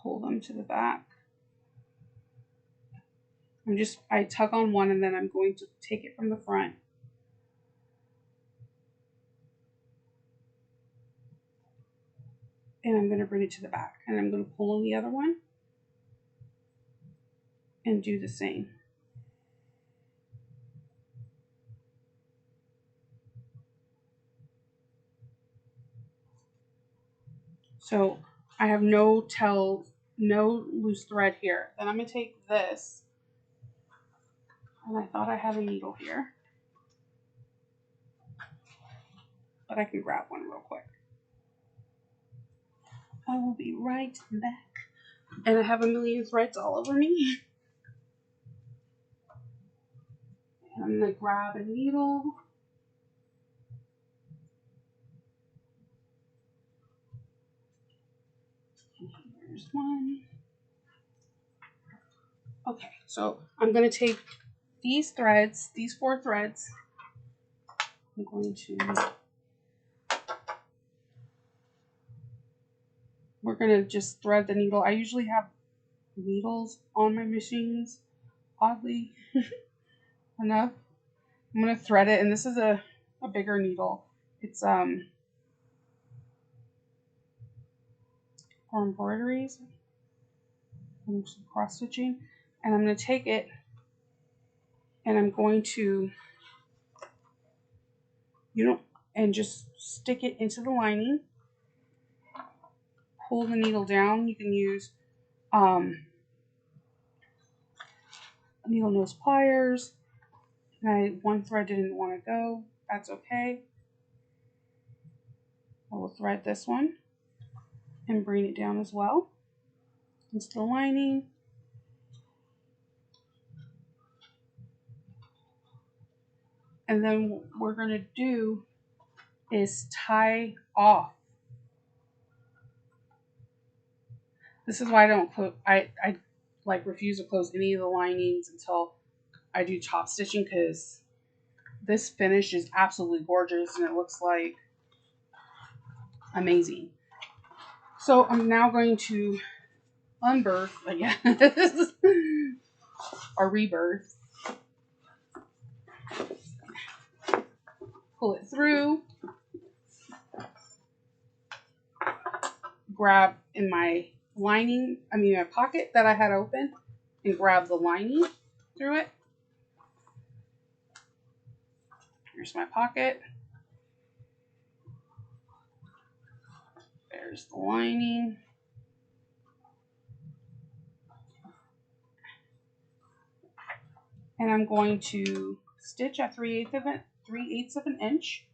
pull them to the back. I tug on one and then I'm going to take it from the front. And I'm going to bring it to the back. And I'm going to pull on the other one and do the same. So I have no loose thread here. Then I'm going to take this, and I thought I had a needle here, but I can grab one real quick. I will be right back. And I have a million threads all over me. And I'm going to grab a needle. Here's one. Okay, so I'm going to take these threads, these 4 threads. I'm going to, we're going to just thread the needle. I usually have needles on my machines, oddly enough. I'm going to thread it, and this is a bigger needle. It's for embroideries and cross stitching. And I'm going to take it and I'm going to, and just stick it into the lining. Pull the needle down. You can use needle nose pliers. And one thread didn't want to go. That's okay. I will thread this one and bring it down as well into the lining. And then what we're going to do is tie off. This is why I don't close. I like refuse to close any of the linings until I do top stitching, because this finish is absolutely gorgeous and it looks like amazing. So I'm now going to unbirth, I guess, or rebirth. Pull it through. Grab in my lining, my pocket that I had open, and grab the lining through it. Here's my pocket. There's the lining. And I'm going to stitch at 3/8 of an inch.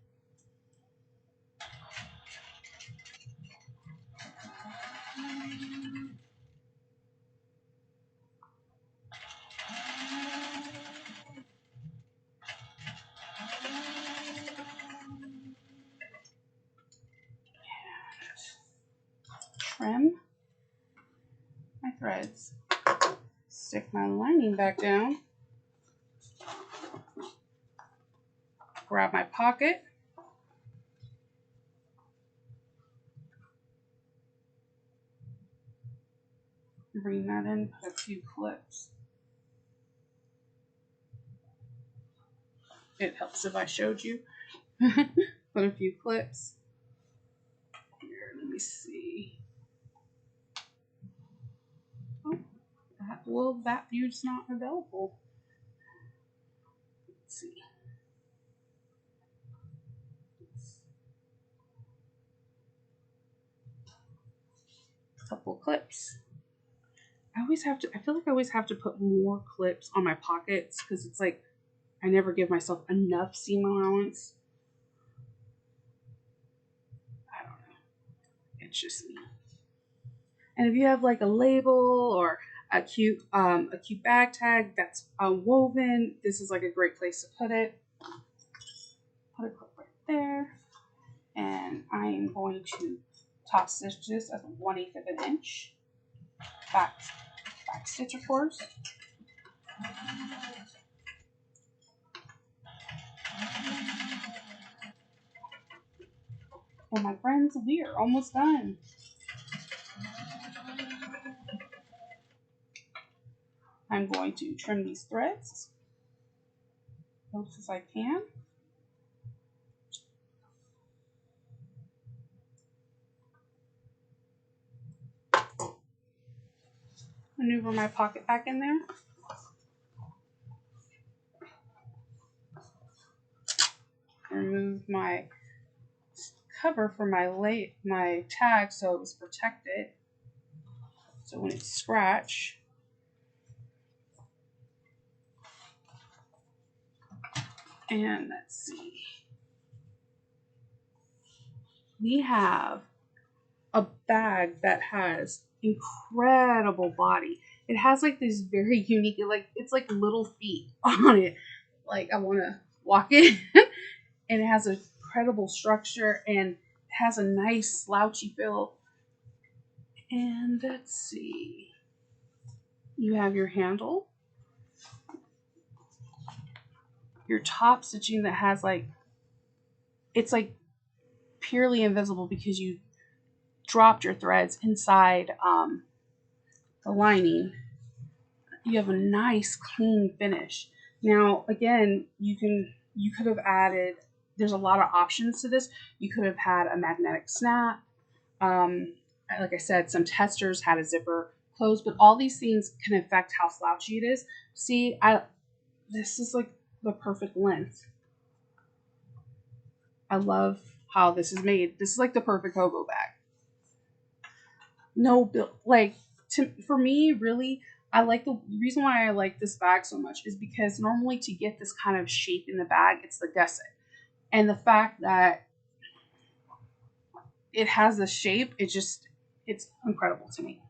trim my threads. Stick my lining back down. Grab my pocket. Bring that in, put a few clips. It helps if I showed you. Put a few clips. Here, let me see. Oh, that view's not available. Let's see. A couple clips. I feel like I always have to put more clips on my pockets because it's like I never give myself enough seam allowance. I don't know. It's just me. And if you have like a label or a cute bag tag that's woven, this is like a great place to put it. Put a clip right there. And I am going to top stitch this at 1/8 of an inch. Back stitch, of course. And my friends, we are almost done. I'm going to trim these threads as close as I can. Maneuver my pocket back in there. Remove my cover for my tag so it was protected. So when it's scratched, and let's see, we have a bag that has incredible body. It has like this very unique, it's like little feet on it. Like I want to walk in, and it has an incredible structure and it has a nice slouchy feel. And let's see, you have your handle, your top stitching that has like, it's like purely invisible because you dropped your threads inside the lining. You have a nice clean finish. Now again, you could have added, there's a lot of options to this. You could have had a magnetic snap. Like I said, some testers had a zipper close, but all these things can affect how slouchy it is. See, this is like the perfect length. I love how this is made. This is like the perfect hobo bag. No, like for me, really, I like the reason why I like this bag so much is because normally to get this kind of shape in the bag, it's the gusset, and the fact that it has this shape, it's incredible to me.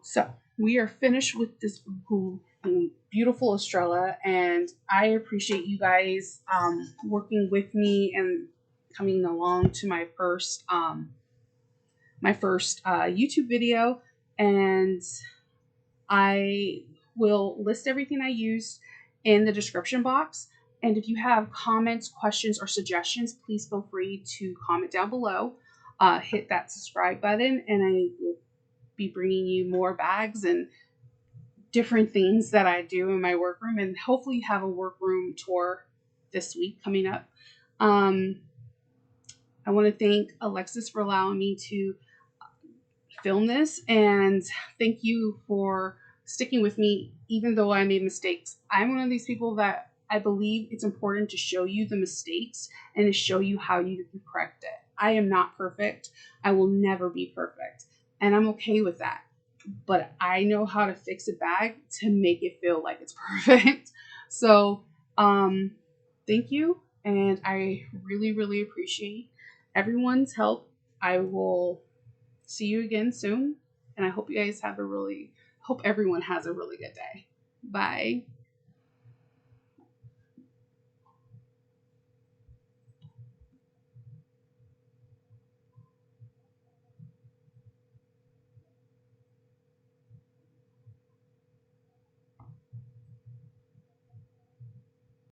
So we are finished with this beautiful Estrella, and I appreciate you guys working with me and coming along to my first YouTube video. And I will list everything I used in the description box. And if you have comments, questions, or suggestions, please feel free to comment down below. Hit that subscribe button, and I will be bringing you more bags and different things that I do in my workroom. And hopefully have a workroom tour this week coming up. I want to thank Alexis for allowing me to film this, and thank you for sticking with me even though I made mistakes. I'm one of these people that I believe it's important to show you the mistakes and to show you how you can correct it. I am not perfect. I will never be perfect, and I'm okay with that. But I know how to fix a bag to make it feel like it's perfect. So thank you, and I really, really appreciate everyone's help. I will see you again soon, and I hope everyone has a really good day. Bye.